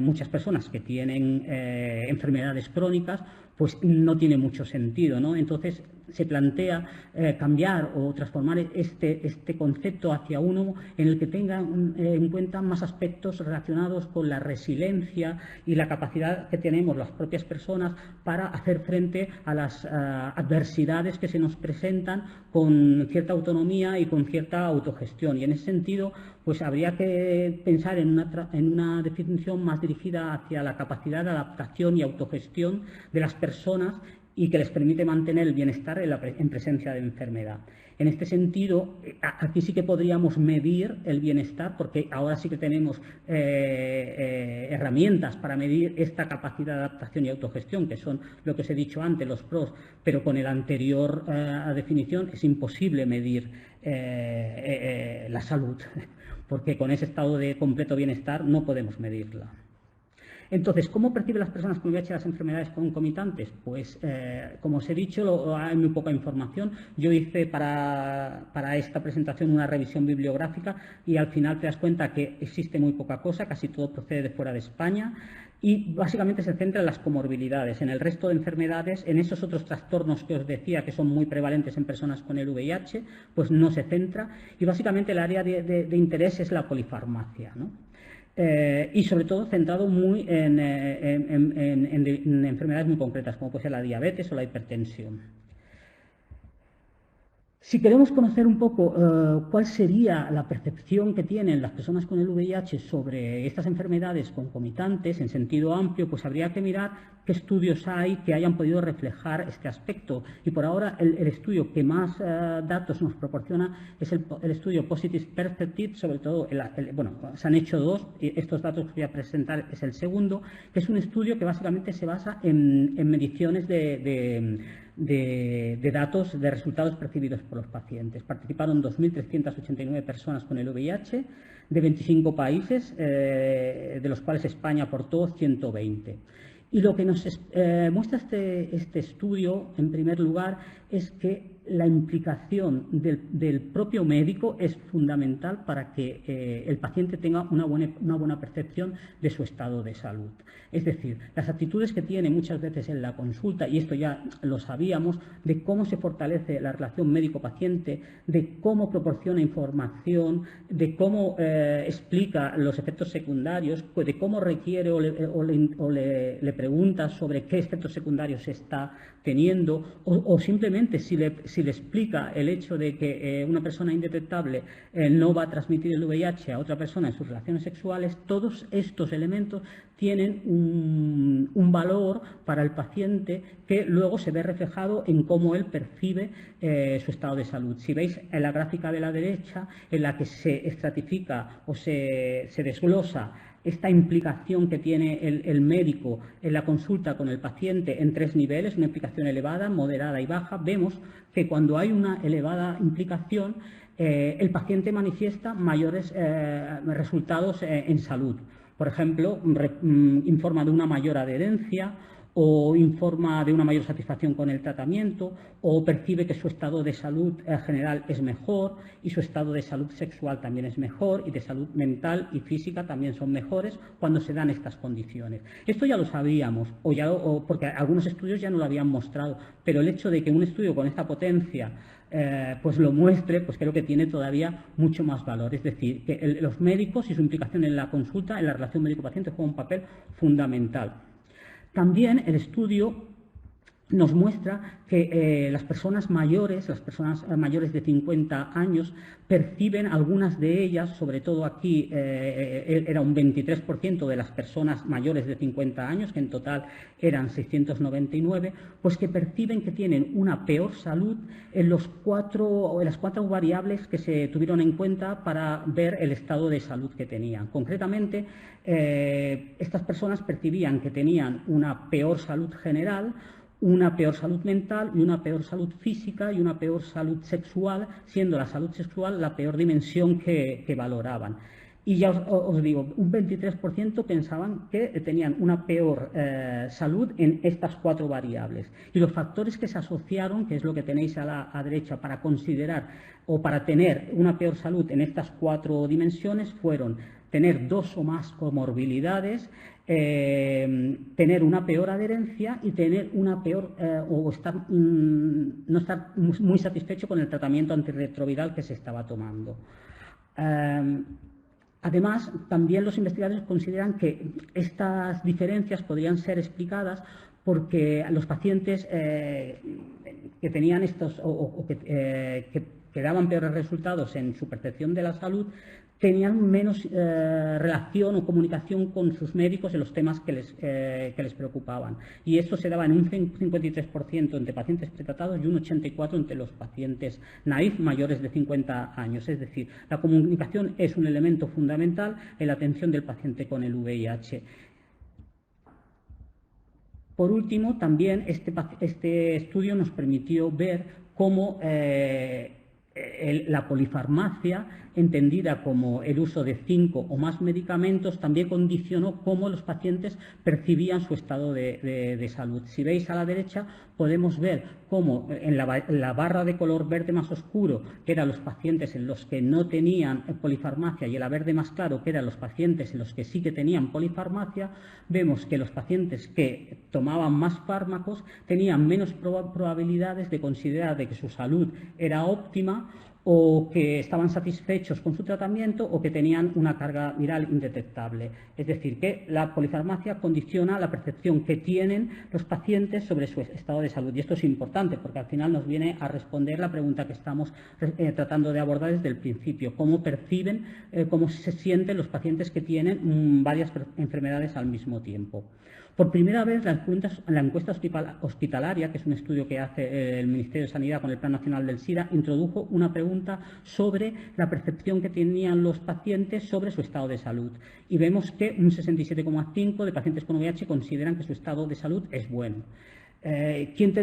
muchas personas que tienen enfermedades crónicas, pues no tiene mucho sentido, ¿no? Entonces se plantea cambiar o transformar este concepto hacia uno en el que tenga en cuenta más aspectos relacionados con la resiliencia y la capacidad que tenemos las propias personas para hacer frente a las adversidades que se nos presentan con cierta autonomía y con cierta autogestión. Y en ese sentido, pues habría que pensar en una definición más dirigida hacia la capacidad de adaptación y autogestión de las personas y que les permite mantener el bienestar en presencia de enfermedad. En este sentido, aquí sí que podríamos medir el bienestar, porque ahora sí que tenemos herramientas para medir esta capacidad de adaptación y autogestión, que son lo que os he dicho antes, los PROS, pero con la anterior definición es imposible medir la salud, porque con ese estado de completo bienestar no podemos medirla. Entonces, ¿cómo perciben las personas con VIH las enfermedades concomitantes? Pues, como os he dicho, hay muy poca información. Yo hice para esta presentación una revisión bibliográfica y al final te das cuenta que existe muy poca cosa, casi todo procede de fuera de España y básicamente se centra en las comorbilidades. En el resto de enfermedades, en esos otros trastornos que os decía que son muy prevalentes en personas con el VIH, pues no se centra y básicamente el área de interés es la polifarmacia, ¿no? Y sobre todo centrado muy en enfermedades muy concretas, como puede ser la diabetes o la hipertensión. Si queremos conocer un poco cuál sería la percepción que tienen las personas con el VIH sobre estas enfermedades concomitantes en sentido amplio, pues habría que mirar qué estudios hay que hayan podido reflejar este aspecto. Y por ahora el estudio que más datos nos proporciona es el estudio Positive Perspective, sobre todo, bueno, se han hecho dos, y estos datos que voy a presentar es el segundo, que es un estudio que básicamente se basa en mediciones de datos, de resultados percibidos por los pacientes. Participaron 2.389 personas con el VIH de 25 países, de los cuales España aportó 120. Y lo que nos muestra este estudio, en primer lugar, es que la implicación del propio médico es fundamental para que el paciente tenga una buena percepción de su estado de salud. Es decir, las actitudes que tiene muchas veces en la consulta, y esto ya lo sabíamos, de cómo se fortalece la relación médico-paciente, de cómo proporciona información, de cómo explica los efectos secundarios, de cómo requiere o le pregunta sobre qué efectos secundarios se está teniendo, o simplemente si le explica el hecho de que una persona indetectable no va a transmitir el VIH a otra persona en sus relaciones sexuales, todos estos elementos tienen un valor para el paciente que luego se ve reflejado en cómo él percibe su estado de salud. Si veis en la gráfica de la derecha, en la que se estratifica o se desglosa esta implicación que tiene el médico en la consulta con el paciente en 3 niveles, una implicación elevada, moderada y baja, vemos que cuando hay una elevada implicación, el paciente manifiesta mayores resultados en salud. Por ejemplo, informa de una mayor adherencia, o informa de una mayor satisfacción con el tratamiento, o percibe que su estado de salud general es mejor y su estado de salud sexual también es mejor y de salud mental y física también son mejores cuando se dan estas condiciones. Esto ya lo sabíamos, porque algunos estudios ya no lo habían mostrado, pero el hecho de que un estudio con esta potencia pues lo muestre, pues creo que tiene todavía mucho más valor. Es decir, que los médicos y su implicación en la consulta, en la relación médico-paciente, juegan un papel fundamental. También el estudio nos muestra que las personas mayores de 50 años, perciben, algunas de ellas, sobre todo aquí era un 23% de las personas mayores de 50 años, que en total eran 699, pues que perciben que tienen una peor salud en las cuatro variables que se tuvieron en cuenta para ver el estado de salud que tenían. Concretamente, estas personas percibían que tenían una peor salud general, una peor salud mental y una peor salud física y una peor salud sexual, siendo la salud sexual la peor dimensión que valoraban. Y ya os digo, un 23% pensaban que tenían una peor salud en estas 4 variables. Y los factores que se asociaron, que es lo que tenéis a la derecha, para considerar o para tener una peor salud en estas 4 dimensiones fueron tener 2 o más comorbilidades, tener una peor adherencia y tener una peor o no estar muy satisfecho con el tratamiento antirretroviral que se estaba tomando. Además, también los investigadores consideran que estas diferencias podrían ser explicadas porque los pacientes que tenían estos que daban peores resultados en su percepción de la salud tenían menos relación o comunicación con sus médicos en los temas que les preocupaban. Y esto se daba en un 53% entre pacientes pretratados y un 84% entre los pacientes naïf mayores de 50 años. Es decir, la comunicación es un elemento fundamental en la atención del paciente con el VIH. Por último, también este estudio nos permitió ver cómo la polifarmacia, entendida como el uso de 5 o más medicamentos, también condicionó cómo los pacientes percibían su estado de salud. Si veis a la derecha, podemos ver cómo en la barra de color verde más oscuro, que eran los pacientes en los que no tenían polifarmacia, y en la verde más claro, que eran los pacientes en los que sí que tenían polifarmacia, vemos que los pacientes que tomaban más fármacos tenían menos probabilidades de considerar de que su salud era óptima, o que estaban satisfechos con su tratamiento o que tenían una carga viral indetectable. Es decir, que la polifarmacia condiciona la percepción que tienen los pacientes sobre su estado de salud. Y esto es importante porque al final nos viene a responder la pregunta que estamos tratando de abordar desde el principio. ¿Cómo perciben, cómo se sienten los pacientes que tienen varias enfermedades al mismo tiempo? Por primera vez, la encuesta hospitalaria, que es un estudio que hace el Ministerio de Sanidad con el Plan Nacional del SIDA, introdujo una pregunta sobre la percepción que tenían los pacientes sobre su estado de salud. Y vemos que un 67,5% de pacientes con VIH consideran que su estado de salud es bueno. ¿Quién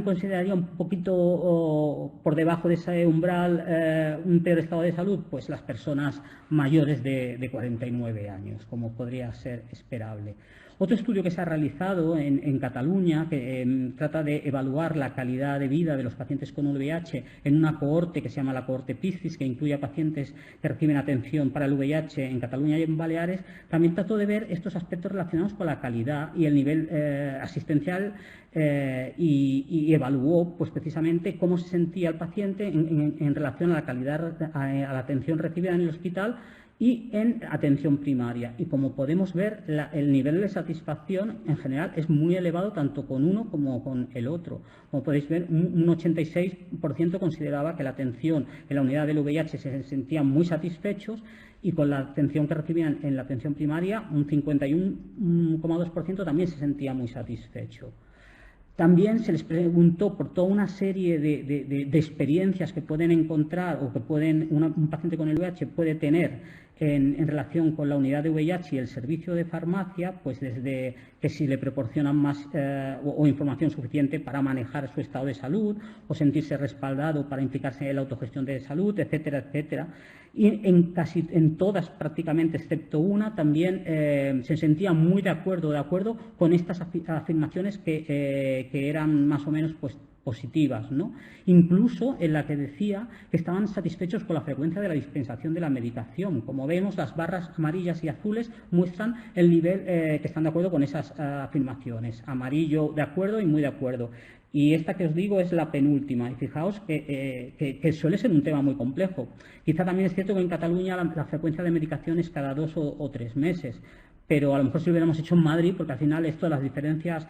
consideraría un poquito por debajo de ese umbral un peor estado de salud? Pues las personas mayores de 49 años, como podría ser esperable. Otro estudio que se ha realizado en Cataluña, que trata de evaluar la calidad de vida de los pacientes con VIH en una cohorte que se llama la cohorte PISCIS, que incluye a pacientes que reciben atención para el VIH en Cataluña y en Baleares, también trató de ver estos aspectos relacionados con la calidad y el nivel asistencial y evaluó pues, precisamente cómo se sentía el paciente en relación a la calidad, a la atención recibida en el hospital y en atención primaria. Y como podemos ver, el nivel de satisfacción en general es muy elevado tanto con uno como con el otro. Como podéis ver, un 86% consideraba que la atención en la unidad del VIH se sentían muy satisfechos, y con la atención que recibían en la atención primaria, un 51,2% también se sentía muy satisfecho. También se les preguntó por toda una serie de experiencias que pueden encontrar o que un paciente con el VIH puede tener en relación con la unidad de VIH y el servicio de farmacia, pues desde que si le proporcionan más o información suficiente para manejar su estado de salud o sentirse respaldado para implicarse en la autogestión de salud, etcétera, etcétera. Y en todas prácticamente, excepto una, también se sentían muy de acuerdo con estas afirmaciones que eran más o menos pues, positivas, ¿no? Incluso en la que decía que estaban satisfechos con la frecuencia de la dispensación de la medicación. Como vemos, las barras amarillas y azules muestran el nivel que están de acuerdo con esas afirmaciones. Amarillo de acuerdo y muy de acuerdo. Y esta que os digo es la penúltima. Y fijaos que suele ser un tema muy complejo. Quizá también es cierto que en Cataluña la frecuencia de medicación es cada 2 o 3 meses. Pero a lo mejor si lo hubiéramos hecho en Madrid, porque al final esto, las diferencias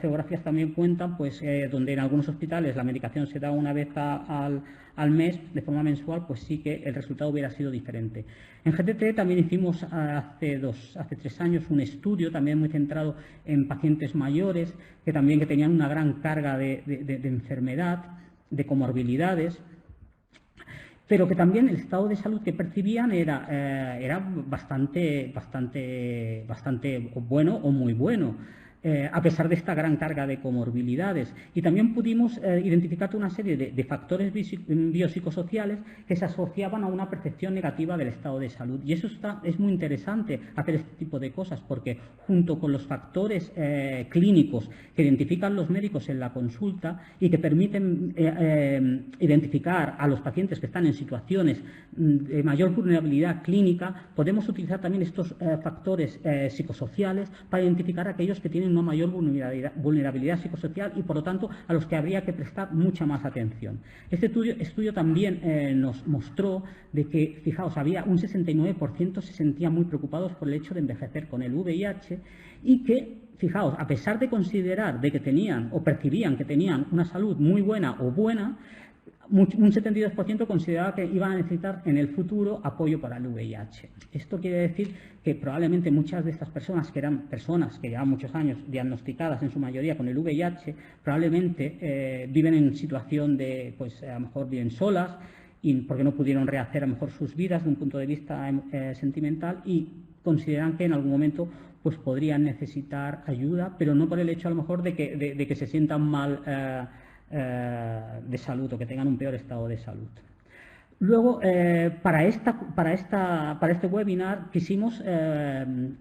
geográficas también cuentan, pues donde en algunos hospitales la medicación se da una vez al mes, de forma mensual, pues sí que el resultado hubiera sido diferente. En GTT también hicimos hace 3 años un estudio también muy centrado en pacientes mayores, que tenían una gran carga de enfermedad, de comorbilidades, pero que también el estado de salud que percibían era bastante bueno o muy bueno. a pesar de esta gran carga de comorbilidades. Y también pudimos identificar una serie de factores biopsicosociales que se asociaban a una percepción negativa del estado de salud. Y eso es muy interesante, hacer este tipo de cosas, porque junto con los factores clínicos que identifican los médicos en la consulta y que permiten identificar a los pacientes que están en situaciones de mayor vulnerabilidad clínica, podemos utilizar también estos factores psicosociales para identificar a aquellos que tienen una mayor vulnerabilidad psicosocial y, por lo tanto, a los que habría que prestar mucha más atención. Este estudio también nos mostró de que, fijaos, había un 69% se sentían muy preocupados por el hecho de envejecer con el VIH y que, fijaos, a pesar de considerar de que tenían o percibían que tenían una salud muy buena o buena, un 72% consideraba que iban a necesitar en el futuro apoyo para el VIH. Esto quiere decir que probablemente muchas de estas personas, que eran personas que llevan muchos años diagnosticadas en su mayoría con el VIH, probablemente viven en situación de, pues a lo mejor viven solas, y porque no pudieron rehacer a lo mejor sus vidas de un punto de vista sentimental, y consideran que en algún momento pues podrían necesitar ayuda, pero no por el hecho a lo mejor de que se sientan mal de salud o que tengan un peor estado de salud. Luego, para este webinar quisimos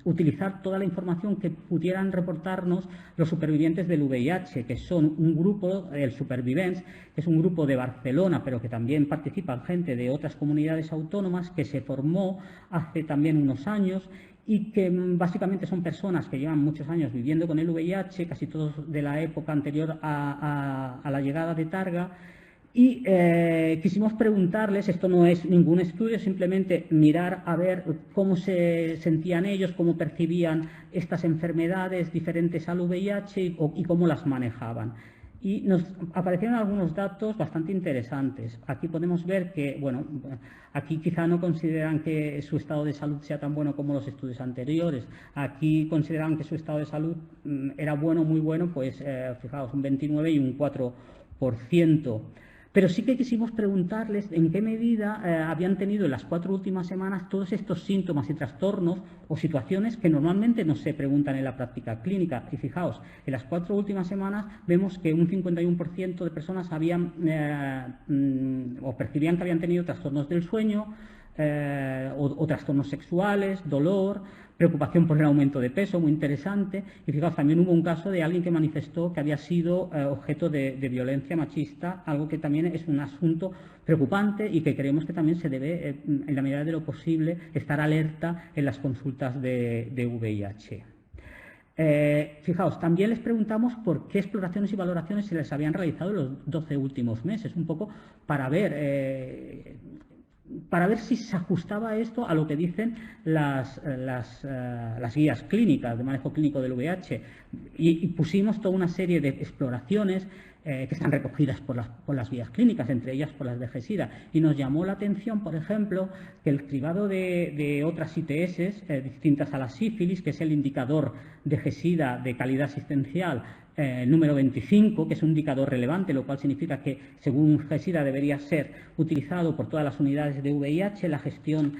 utilizar toda la información que pudieran reportarnos los supervivientes del VIH, que son un grupo, el Supervivents, que es un grupo de Barcelona, pero que también participan gente de otras comunidades autónomas, que se formó hace también unos años y que básicamente son personas que llevan muchos años viviendo con el VIH, casi todos de la época anterior a la llegada de Targa. Y quisimos preguntarles, esto no es ningún estudio, simplemente mirar a ver cómo se sentían ellos, cómo percibían estas enfermedades diferentes al VIH y cómo las manejaban. Y nos aparecieron algunos datos bastante interesantes. Aquí podemos ver que, bueno, aquí quizá no consideran que su estado de salud sea tan bueno como los estudios anteriores. Aquí consideraban que su estado de salud era bueno, muy bueno, pues fijaos, un 29 y un 4%. Pero sí que quisimos preguntarles en qué medida habían tenido en las 4 últimas semanas todos estos síntomas y trastornos o situaciones que normalmente no se preguntan en la práctica clínica. Y fijaos, en las 4 últimas semanas vemos que un 51% de personas habían o percibían que habían tenido trastornos del sueño o trastornos sexuales, dolor, preocupación por el aumento de peso, muy interesante. Y fijaos, también hubo un caso de alguien que manifestó que había sido objeto de violencia machista, algo que también es un asunto preocupante y que creemos que también se debe, en la medida de lo posible, estar alerta en las consultas de VIH. Fijaos, también les preguntamos por qué exploraciones y valoraciones se les habían realizado en los 12 últimos meses, un poco para ver si se ajustaba esto a lo que dicen las guías clínicas de manejo clínico del VIH. Y pusimos toda una serie de exploraciones que están recogidas por las guías clínicas, entre ellas por las de GESIDA. Y nos llamó la atención, por ejemplo, que el cribado de otras ITS distintas a la sífilis, que es el indicador de GESIDA de calidad asistencial, número 25, que es un indicador relevante, lo cual significa que, según GESIDA, debería ser utilizado por todas las unidades de VIH, la gestión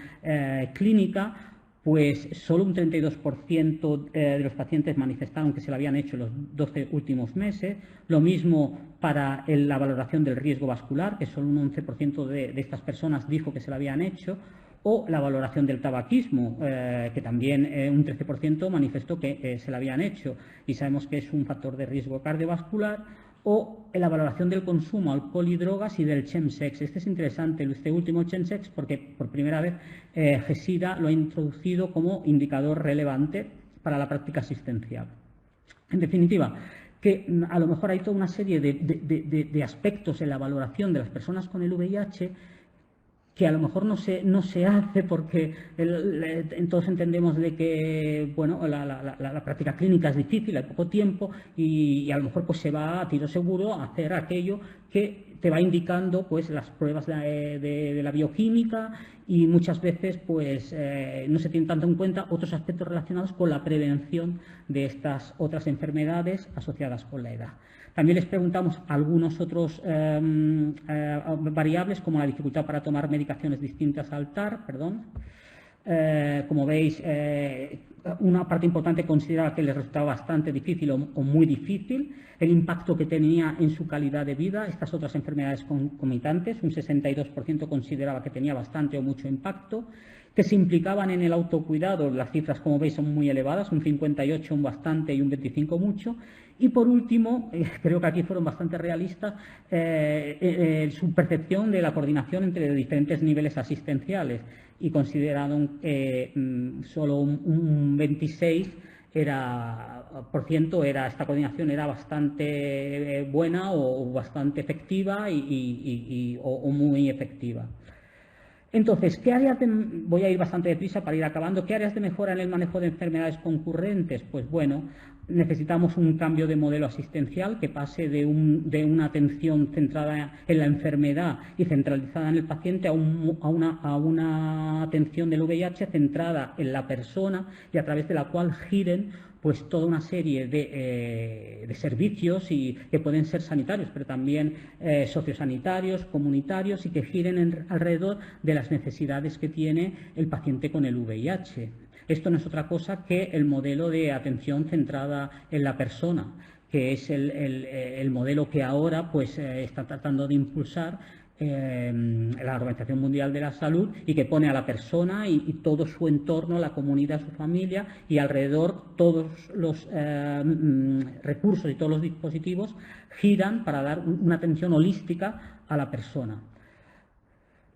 clínica, pues solo un 32% de los pacientes manifestaron que se lo habían hecho en los 12 últimos meses. Lo mismo para la valoración del riesgo vascular, que solo un 11% de estas personas dijo que se lo habían hecho. O la valoración del tabaquismo, que también un 13% manifestó que se la habían hecho y sabemos que es un factor de riesgo cardiovascular, o la valoración del consumo, alcohol y drogas y del chemsex. Este es interesante, este último chemsex, porque por primera vez GESIDA lo ha introducido como indicador relevante para la práctica asistencial. En definitiva, que a lo mejor hay toda una serie de aspectos en la valoración de las personas con el VIH que a lo mejor no se hace porque todos entendemos de que bueno, la práctica clínica es difícil, hay poco tiempo y a lo mejor pues se va a tiro seguro a hacer aquello que te va indicando pues las pruebas de la bioquímica y muchas veces pues no se tienen tanto en cuenta otros aspectos relacionados con la prevención de estas otras enfermedades asociadas con la edad. También les preguntamos algunos otros variables como la dificultad para tomar medicaciones distintas al TAR, Como veis, una parte importante consideraba que les resultaba bastante difícil o muy difícil el impacto que tenía en su calidad de vida estas otras enfermedades concomitantes. Un 62% consideraba que tenía bastante o mucho impacto, que se implicaban en el autocuidado. Las cifras, como veis, son muy elevadas, un 58 un bastante y un 25 mucho. Y por último, creo que aquí fueron bastante realistas, su percepción de la coordinación entre diferentes niveles asistenciales, y consideraron que solo un 26 esta coordinación era bastante buena o bastante efectiva o muy efectiva. Entonces, ¿qué áreas voy a ir bastante deprisa para ir acabando? ¿Qué áreas de mejora en el manejo de enfermedades concurrentes? Pues bueno, necesitamos un cambio de modelo asistencial que pase de una atención centrada en la enfermedad y centralizada en el paciente a una atención del VIH centrada en la persona y a través de la cual giren pues toda una serie de servicios que pueden ser sanitarios, pero también sociosanitarios, comunitarios, y que giren alrededor de las necesidades que tiene el paciente con el VIH. Esto no es otra cosa que el modelo de atención centrada en la persona, que es el modelo que ahora pues, está tratando de impulsar la Organización Mundial de la Salud, y que pone a la persona y todo su entorno, la comunidad, su familia, y alrededor todos los recursos y todos los dispositivos giran para dar una atención holística a la persona.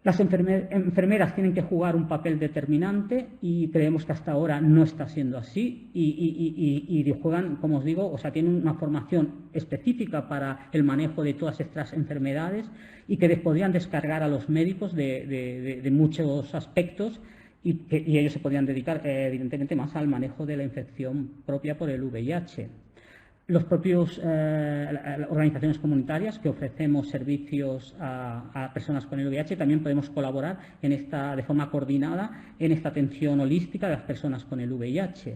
Las enfermeras tienen que jugar un papel determinante y creemos que hasta ahora no está siendo así, y juegan, como os digo, tienen una formación específica para el manejo de todas estas enfermedades y que les podrían descargar a los médicos de muchos aspectos, y ellos se podrían dedicar evidentemente más al manejo de la infección propia por el VIH. Los propios organizaciones comunitarias que ofrecemos servicios a personas con el VIH también podemos colaborar de forma coordinada en esta atención holística de las personas con el VIH.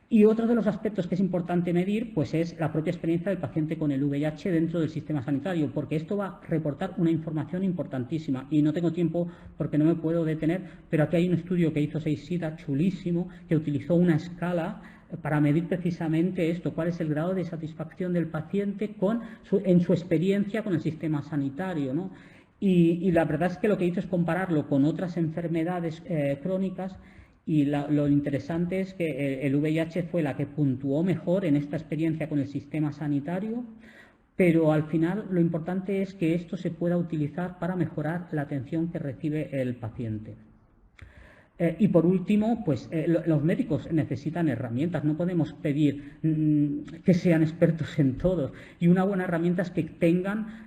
Y otro de los aspectos que es importante medir pues es la propia experiencia del paciente con el VIH dentro del sistema sanitario, porque esto va a reportar una información importantísima. Y no tengo tiempo porque no me puedo detener, pero aquí hay un estudio que hizo Seisida, chulísimo, que utilizó una escala para medir precisamente esto, cuál es el grado de satisfacción del paciente en su experiencia con el sistema sanitario, ¿no? Y la verdad es que lo que hizo es compararlo con otras enfermedades crónicas, y lo interesante es que el VIH fue la que puntuó mejor en esta experiencia con el sistema sanitario, pero al final lo importante es que esto se pueda utilizar para mejorar la atención que recibe el paciente. Y por último, pues los médicos necesitan herramientas, no podemos pedir que sean expertos en todos, y una buena herramienta es que tengan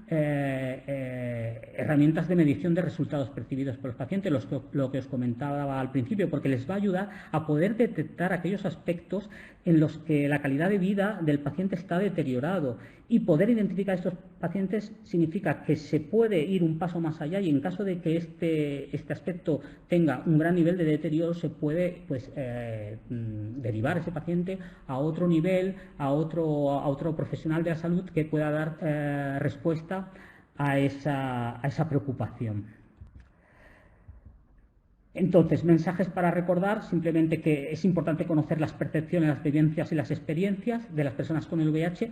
herramientas de medición de resultados percibidos por los pacientes, lo que os comentaba al principio, porque les va a ayudar a poder detectar aquellos aspectos en los que la calidad de vida del paciente está deteriorado, y poder identificar a estos pacientes significa que se puede ir un paso más allá, y en caso de que este aspecto tenga un gran nivel de deterioro, se puede pues, derivar ese paciente a otro nivel, a otro profesional de la salud que pueda dar respuesta a esa preocupación. Entonces, mensajes para recordar: simplemente que es importante conocer las percepciones, las vivencias y las experiencias de las personas con el VIH,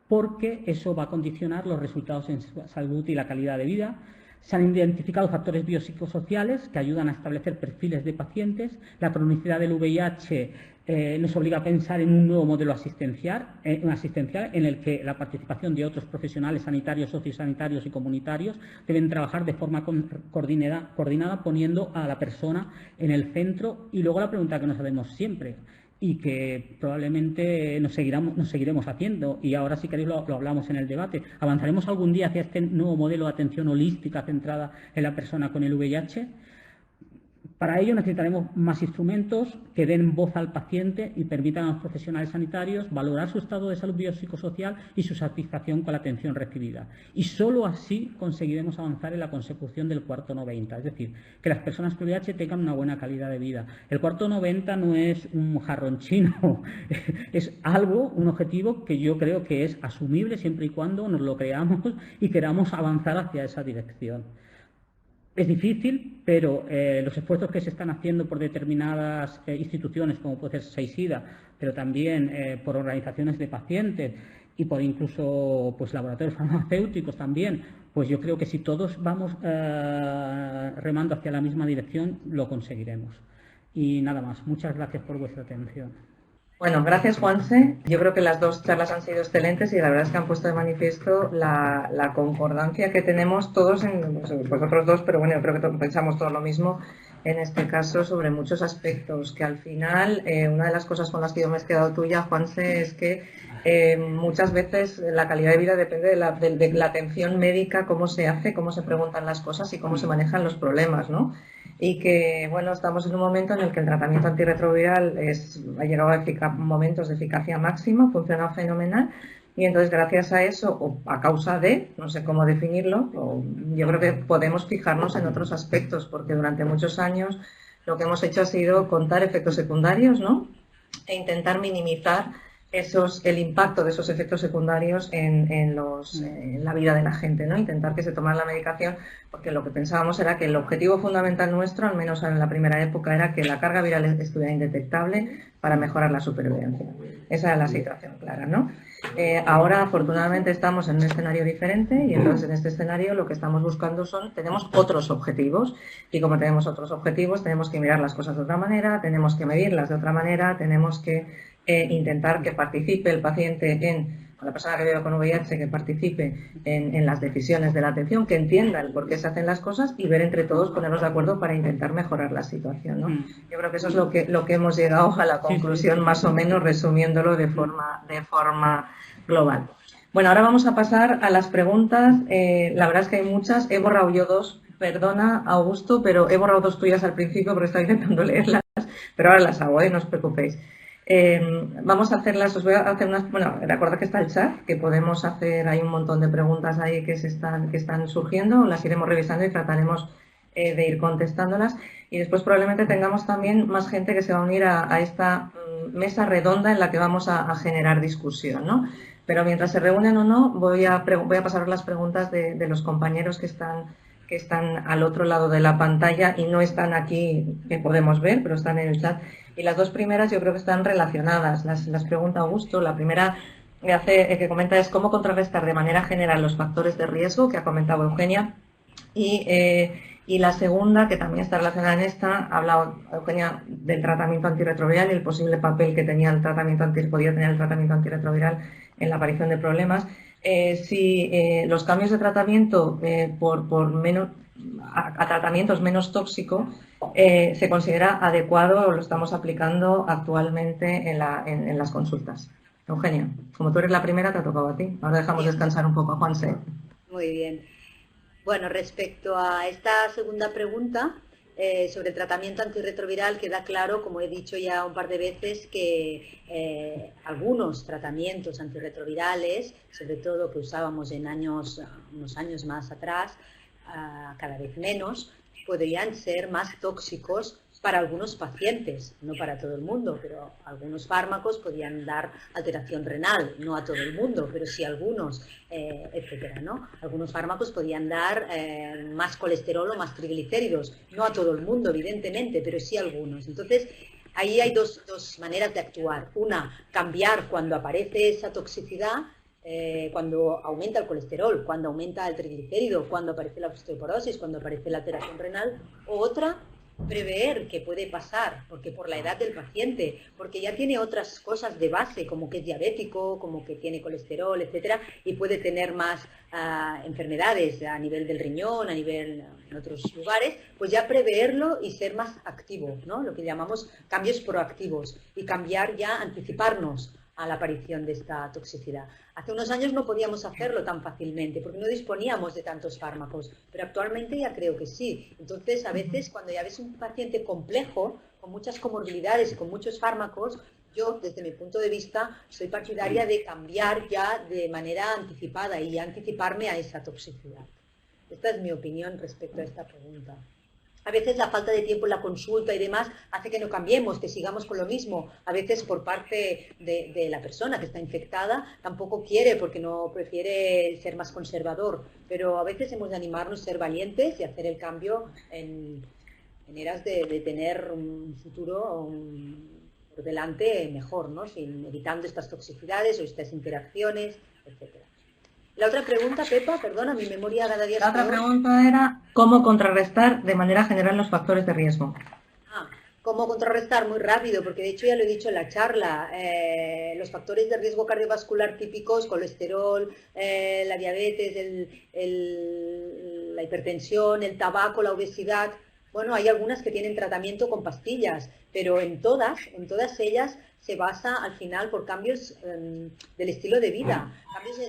porque eso va a condicionar los resultados en salud y la calidad de vida. Se han identificado factores biopsicosociales que ayudan a establecer perfiles de pacientes. La cronicidad del VIH nos obliga a pensar en un nuevo modelo asistencial en el que la participación de otros profesionales sanitarios, sociosanitarios y comunitarios deben trabajar de forma coordinada, poniendo a la persona en el centro. Y luego la pregunta que nos hacemos siempre, y que probablemente nos seguiremos haciendo, y ahora si queréis lo hablamos en el debate: ¿avanzaremos algún día hacia este nuevo modelo de atención holística centrada en la persona con el VIH? Para ello necesitaremos más instrumentos que den voz al paciente y permitan a los profesionales sanitarios valorar su estado de salud biopsicosocial y su satisfacción con la atención recibida. Y solo así conseguiremos avanzar en la consecución del cuarto 90, es decir, que las personas con VIH tengan una buena calidad de vida. El cuarto 90 no es un jarrón chino, es un objetivo que yo creo que es asumible siempre y cuando nos lo creamos y queramos avanzar hacia esa dirección. Es difícil, pero los esfuerzos que se están haciendo por determinadas instituciones, como puede ser SEISIDA, pero también por organizaciones de pacientes y por incluso pues laboratorios farmacéuticos también, pues yo creo que si todos vamos remando hacia la misma dirección, lo conseguiremos. Y nada más. Muchas gracias por vuestra atención. Bueno, gracias, Juanse. Yo creo que las dos charlas han sido excelentes y la verdad es que han puesto de manifiesto la concordancia que tenemos todos, vosotros dos, pero bueno, yo creo que pensamos todo lo mismo en este caso sobre muchos aspectos, que al final una de las cosas con las que yo me he quedado tuya, Juanse, es que muchas veces la calidad de vida depende de la atención médica, cómo se hace, cómo se preguntan las cosas y cómo se manejan los problemas, ¿no? Y que, bueno, estamos en un momento en el que el tratamiento antirretroviral ha llegado a momentos de eficacia máxima, funciona fenomenal, y entonces gracias a eso, o a causa de, no sé cómo definirlo, yo creo que podemos fijarnos en otros aspectos, porque durante muchos años lo que hemos hecho ha sido contar efectos secundarios, ¿no? E intentar minimizar el impacto de esos efectos secundarios en la vida de la gente, ¿no? Intentar que se tomara la medicación, porque lo que pensábamos era que el objetivo fundamental nuestro, al menos en la primera época, era que la carga viral estuviera indetectable para mejorar la supervivencia. Esa era la situación clara, ¿no? Ahora, afortunadamente, estamos en un escenario diferente y entonces en este escenario lo que estamos buscando tenemos otros objetivos y como tenemos otros objetivos tenemos que mirar las cosas de otra manera, tenemos que medirlas de otra manera, tenemos que intentar que participe el paciente o la persona que vive con VIH, que participe en las decisiones de la atención, que entienda el por qué se hacen las cosas y ver entre todos, ponernos de acuerdo para intentar mejorar la situación, ¿no? Yo creo que eso es lo que hemos llegado a la conclusión, más o menos resumiéndolo de forma global. Bueno, ahora vamos a pasar a las preguntas. La verdad es que hay muchas. He borrado yo dos. Perdona, Augusto, pero he borrado dos tuyas al principio porque estaba intentando leerlas, pero ahora las hago, no os preocupéis. Vamos a hacerlas, os voy a hacer unas, bueno, recordad que está el chat, que podemos hacer, hay un montón de preguntas ahí que están surgiendo, las iremos revisando y trataremos de ir contestándolas y después probablemente tengamos también más gente que se va a unir a esta mesa redonda en la que vamos a generar discusión, ¿no? Pero mientras se reúnen o no, voy a pasar las preguntas de los compañeros que están al otro lado de la pantalla y no están aquí, que podemos ver, pero están en el chat. Y las dos primeras yo creo que están relacionadas. Las pregunta Augusto. La primera que comenta es cómo contrarrestar de manera general los factores de riesgo, que ha comentado Eugenia. Y la segunda, que también está relacionada en esta, ha hablado Eugenia del tratamiento antirretroviral y el posible papel que podía tener el tratamiento antirretroviral en la aparición de problemas. Si los cambios de tratamiento a tratamientos menos tóxicos se considera adecuado o lo estamos aplicando actualmente en las consultas. Eugenia, como tú eres la primera, te ha tocado a ti. Ahora dejamos descansar un poco a Juanse. Muy bien. Bueno, respecto a esta segunda pregunta sobre el tratamiento antirretroviral, queda claro, como he dicho ya un par de veces, que algunos tratamientos antirretrovirales, sobre todo que usábamos en unos años más atrás, cada vez menos, podrían ser más tóxicos para algunos pacientes, no para todo el mundo, pero algunos fármacos podían dar alteración renal, no a todo el mundo, pero sí a algunos, etcétera, ¿no? Algunos fármacos podían dar más colesterol o más triglicéridos, no a todo el mundo, evidentemente, pero sí a algunos. Entonces, ahí hay dos maneras de actuar. Una, cambiar cuando aparece esa toxicidad, cuando aumenta el colesterol, cuando aumenta el triglicérido, cuando aparece la osteoporosis, cuando aparece la alteración renal. O otra, prever qué puede pasar, porque por la edad del paciente, porque ya tiene otras cosas de base, como que es diabético, como que tiene colesterol, etcétera, y puede tener más enfermedades a nivel del riñón, a nivel en otros lugares, pues ya preverlo y ser más activo, ¿no? Lo que llamamos cambios proactivos y cambiar ya, anticiparnos a la aparición de esta toxicidad. Hace unos años no podíamos hacerlo tan fácilmente porque no disponíamos de tantos fármacos, pero actualmente ya creo que sí. Entonces, a veces, cuando ya ves un paciente complejo, con muchas comorbilidades y con muchos fármacos, yo, desde mi punto de vista, soy partidaria de cambiar ya de manera anticipada y anticiparme a esa toxicidad. Esta es mi opinión respecto a esta pregunta. A veces la falta de tiempo en la consulta y demás hace que no cambiemos, que sigamos con lo mismo. A veces por parte de la persona que está infectada tampoco quiere, porque no prefiere ser más conservador. Pero a veces hemos de animarnos, ser valientes y hacer el cambio en eras de tener un futuro por delante mejor, ¿no? Evitando estas toxicidades o estas interacciones, etcétera. La otra pregunta, Pepa, perdona, mi memoria cada día es La otra peor. pregunta era cómo contrarrestar de manera general los factores de riesgo. ¿Cómo contrarrestar? Muy rápido, porque de hecho ya lo he dicho en la charla, los factores de riesgo cardiovascular típicos, colesterol, la diabetes, la hipertensión, el tabaco, la obesidad. Bueno, hay algunas que tienen tratamiento con pastillas, pero en todas ellas se basa al final por cambios del estilo de vida, cambios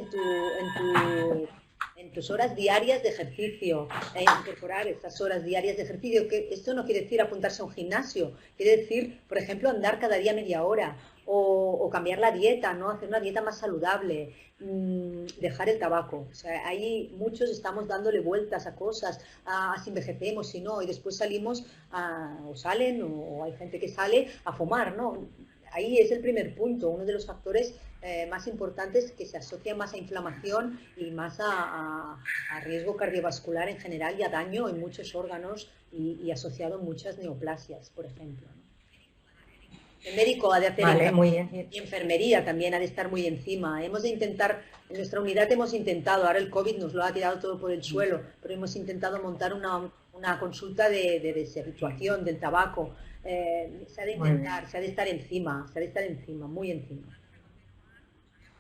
en tus horas diarias de ejercicio, incorporar estas horas diarias de ejercicio, que esto no quiere decir apuntarse a un gimnasio, quiere decir, por ejemplo, andar cada día media hora, o cambiar la dieta, ¿no? Hacer una dieta más saludable, dejar el tabaco. O sea, ahí muchos estamos dándole vueltas a cosas, a si envejecemos, si no, y después salimos, o hay gente que sale a fumar, ¿no? Ahí es el primer punto, uno de los factores más importantes que se asocia más a inflamación y más a riesgo cardiovascular en general y a daño en muchos órganos y asociado a muchas neoplasias, por ejemplo, ¿no? El médico ha de hacer muy bien. y enfermería también ha de estar muy encima. Hemos de intentar, en nuestra unidad hemos intentado, ahora el COVID nos lo ha tirado todo por el suelo, pero hemos intentado montar una consulta de situación del tabaco. Se ha de intentar, se ha de estar encima, muy encima.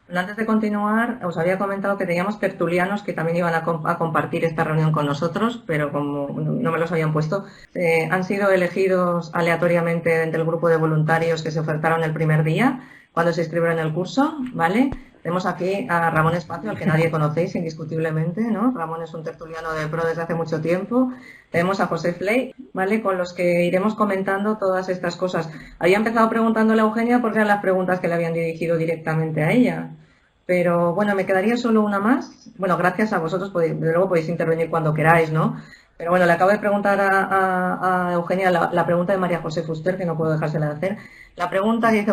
Antes de continuar, os había comentado que teníamos tertulianos que también iban a compartir esta reunión con nosotros, pero como no me los habían puesto, han sido elegidos aleatoriamente entre el grupo de voluntarios que se ofertaron el primer día, cuando se inscribieron en el curso, ¿vale? Tenemos aquí a Ramón Espacio, al que nadie conocéis indiscutiblemente, ¿no? Ramón es un tertuliano de pro desde hace mucho tiempo. Tenemos a José Fley, ¿vale? Con los que iremos comentando todas estas cosas. Había empezado preguntándole a Eugenia porque eran las preguntas que le habían dirigido directamente a ella. Pero bueno, me quedaría solo una más. Bueno, gracias a vosotros, desde luego podéis intervenir cuando queráis, ¿no? Pero bueno, le acabo de preguntar a Eugenia la pregunta de María José Fuster, que no puedo dejársela de hacer. La pregunta dice,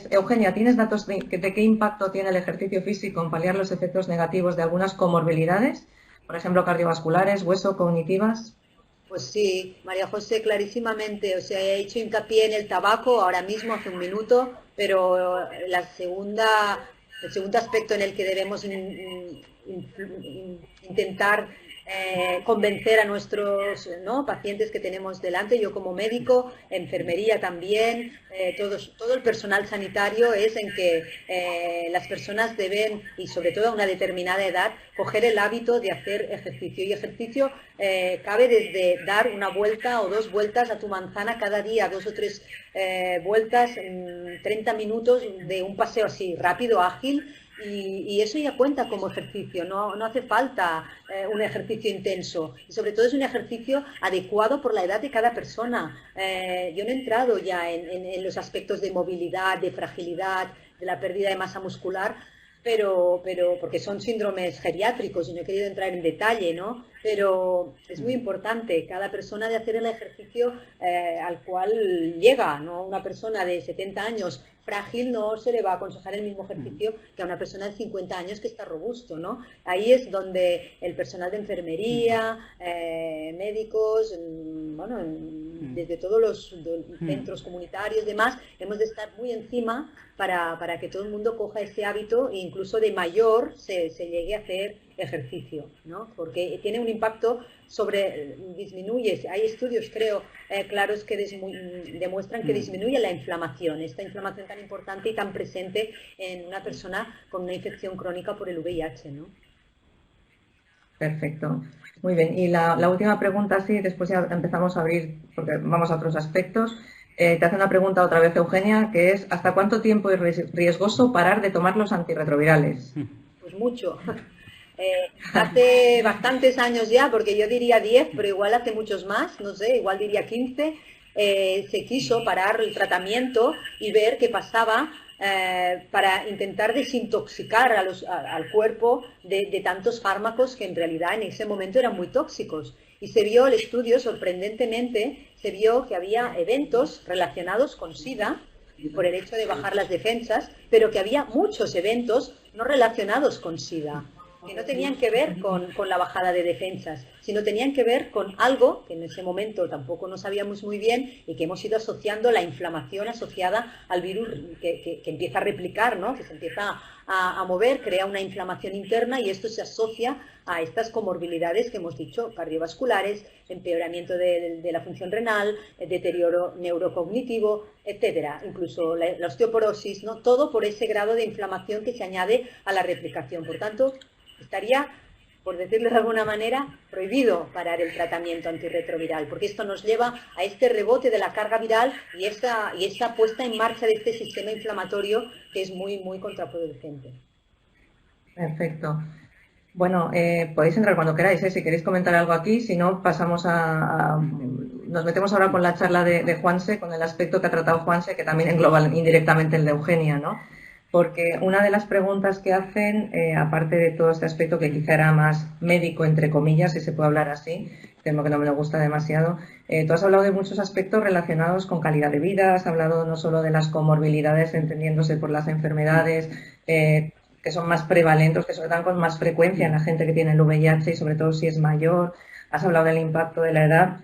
Eugenia, ¿tienes datos de qué impacto tiene el ejercicio físico en paliar los efectos negativos de algunas comorbilidades? Por ejemplo, cardiovasculares, hueso, cognitivas. Pues sí, María José, clarísimamente. O sea, he hecho hincapié en el tabaco ahora mismo, hace un minuto, pero el segundo aspecto en el que debemos intentar convencer a nuestros pacientes que tenemos delante, yo como médico, enfermería también, todo el personal sanitario, es en que las personas deben, y sobre todo a una determinada edad, coger el hábito de hacer ejercicio. Y ejercicio cabe desde dar una vuelta o 2 vueltas a tu manzana cada día, 2 o 3 vueltas, 30 minutos de un paseo así rápido, ágil. Y eso ya cuenta como ejercicio, no hace falta un ejercicio intenso. Y sobre todo es un ejercicio adecuado por la edad de cada persona. Yo no he entrado ya en los aspectos de movilidad, de fragilidad, de la pérdida de masa muscular, pero porque son síndromes geriátricos y no he querido entrar en detalle, ¿no? Pero es muy importante, cada persona de hacer el ejercicio al cual llega, ¿no? Una persona de 70 años frágil no se le va a aconsejar el mismo ejercicio que a una persona de 50 años que está robusto, ¿no? Ahí es donde el personal de enfermería, médicos, bueno, desde todos los centros comunitarios y demás, hemos de estar muy encima para que todo el mundo coja ese hábito e incluso de mayor se llegue a hacer ejercicio, ¿no? Porque tiene un impacto disminuye, hay estudios creo claros que demuestran que disminuye la inflamación, esta inflamación tan importante y tan presente en una persona con una infección crónica por el VIH, ¿no? Perfecto, muy bien. Y la última pregunta, sí, después ya empezamos a abrir, porque vamos a otros aspectos. Te hace una pregunta otra vez Eugenia, que es ¿hasta cuánto tiempo es riesgoso parar de tomar los antirretrovirales? Pues mucho. Hace bastantes años ya, porque yo diría 10, pero igual hace muchos más, no sé, igual diría 15, se quiso parar el tratamiento y ver qué pasaba para intentar desintoxicar al cuerpo de tantos fármacos que en realidad en ese momento eran muy tóxicos. Y se vio el estudio, sorprendentemente, se vio que había eventos relacionados con SIDA, por el hecho de bajar las defensas, pero que había muchos eventos no relacionados con SIDA, que no tenían que ver con la bajada de defensas, sino tenían que ver con algo que en ese momento tampoco no sabíamos muy bien y que hemos ido asociando la inflamación asociada al virus que empieza a replicar, ¿no? Que se empieza a mover, crea una inflamación interna y esto se asocia a estas comorbilidades que hemos dicho, cardiovasculares, empeoramiento de la función renal, deterioro neurocognitivo, etcétera, incluso la osteoporosis, ¿no? Todo por ese grado de inflamación que se añade a la replicación. Por tanto, estaría, por decirlo de alguna manera, prohibido parar el tratamiento antirretroviral, porque esto nos lleva a este rebote de la carga viral y esta puesta en marcha de este sistema inflamatorio que es muy, muy contraproducente. Perfecto. Bueno, podéis entrar cuando queráis, si queréis comentar algo aquí, si no pasamos nos metemos ahora con la charla de Juanse, con el aspecto que ha tratado Juanse, que también engloba indirectamente el de Eugenia, ¿no? Porque una de las preguntas que hacen, aparte de todo este aspecto que quizá era más médico, entre comillas, si se puede hablar así, temo que no me lo gusta demasiado, tú has hablado de muchos aspectos relacionados con calidad de vida, has hablado no solo de las comorbilidades, entendiéndose por las enfermedades que son más prevalentes, que se dan con más frecuencia en la gente que tiene el VIH y sobre todo si es mayor, has hablado del impacto de la edad.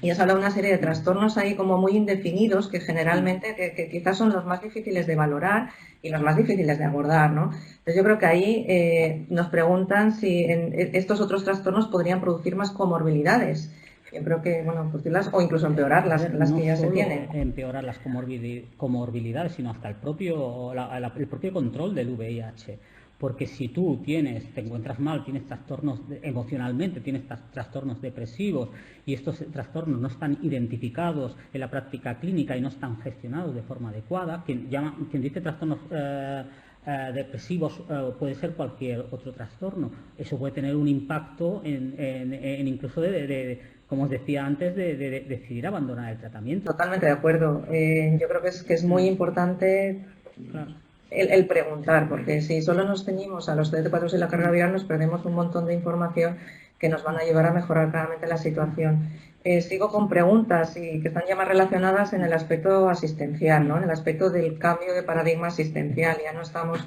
Y has hablado de una serie de trastornos ahí como muy indefinidos que generalmente que quizás son los más difíciles de valorar y los más difíciles de abordar, ¿no? Entonces yo creo que ahí nos preguntan si estos otros trastornos podrían producir más comorbilidades. Yo creo que, bueno, producirlas o incluso empeorar las que ya se tienen. Empeorar las comorbilidades, sino hasta el propio control del VIH. Porque si tú te encuentras mal, tienes trastornos emocionalmente, tienes trastornos depresivos y estos trastornos no están identificados en la práctica clínica y no están gestionados de forma adecuada, quien dice trastornos depresivos puede ser cualquier otro trastorno. Eso puede tener un impacto en incluso como os decía antes, de decidir abandonar el tratamiento. Totalmente de acuerdo. Yo creo que es muy importante. Claro. El preguntar, porque si solo nos ceñimos a los CD4 y la carga viral nos perdemos un montón de información que nos van a ayudar a mejorar claramente la situación. Sigo con preguntas y que están ya más relacionadas en el aspecto asistencial, ¿no? En el aspecto del cambio de paradigma asistencial. Ya no estamos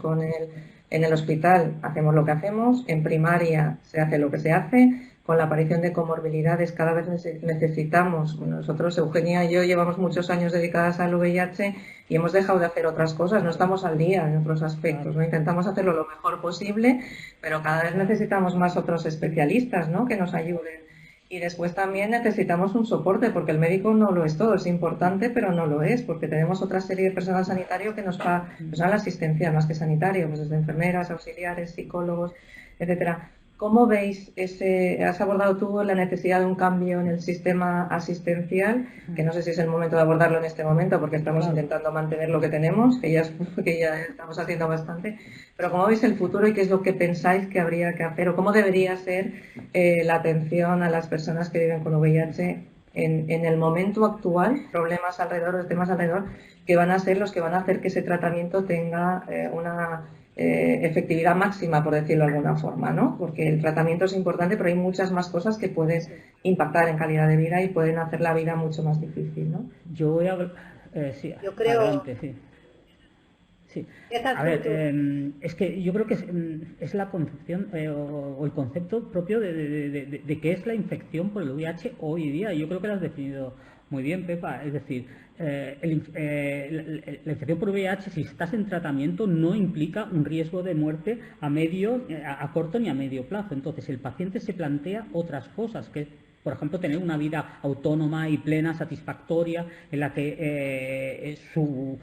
en el hospital, hacemos lo que hacemos, en primaria se hace lo que se hace. Con la aparición de comorbilidades cada vez necesitamos, bueno, nosotros, Eugenia y yo, llevamos muchos años dedicadas al VIH y hemos dejado de hacer otras cosas, no estamos al día en otros aspectos, ¿no? Intentamos hacerlo lo mejor posible, pero cada vez necesitamos más otros especialistas, ¿no? Que nos ayuden. Y después también necesitamos un soporte, porque el médico no lo es todo, es importante, pero no lo es, porque tenemos otra serie de personal sanitario que nos da la asistencia más que sanitario, pues desde enfermeras, auxiliares, psicólogos, etcétera. ¿Cómo veis has abordado tú la necesidad de un cambio en el sistema asistencial? Que no sé si es el momento de abordarlo en este momento, porque estamos intentando mantener lo que tenemos, que ya estamos haciendo bastante. Pero ¿cómo veis el futuro y qué es lo que pensáis que habría que hacer? ¿O cómo debería ser la atención a las personas que viven con VIH en el momento actual? Problemas alrededor, temas alrededor, que van a ser los que van a hacer que ese tratamiento tenga una efectividad máxima, por decirlo de alguna forma, ¿no? Porque el tratamiento es importante, pero hay muchas más cosas que puedes impactar en calidad de vida y pueden hacer la vida mucho más difícil, ¿no? Yo creo... Adelante, sí. Sí. A ver, es que yo creo que es la concepción o el concepto propio de qué es la infección por el VIH hoy día. Yo creo que lo has definido muy bien, Pepa. Es decir, la infección por VIH, si estás en tratamiento, no implica un riesgo de muerte a corto ni a medio plazo. Entonces, el paciente se plantea otras cosas, que por ejemplo, tener una vida autónoma y plena, satisfactoria, en la que su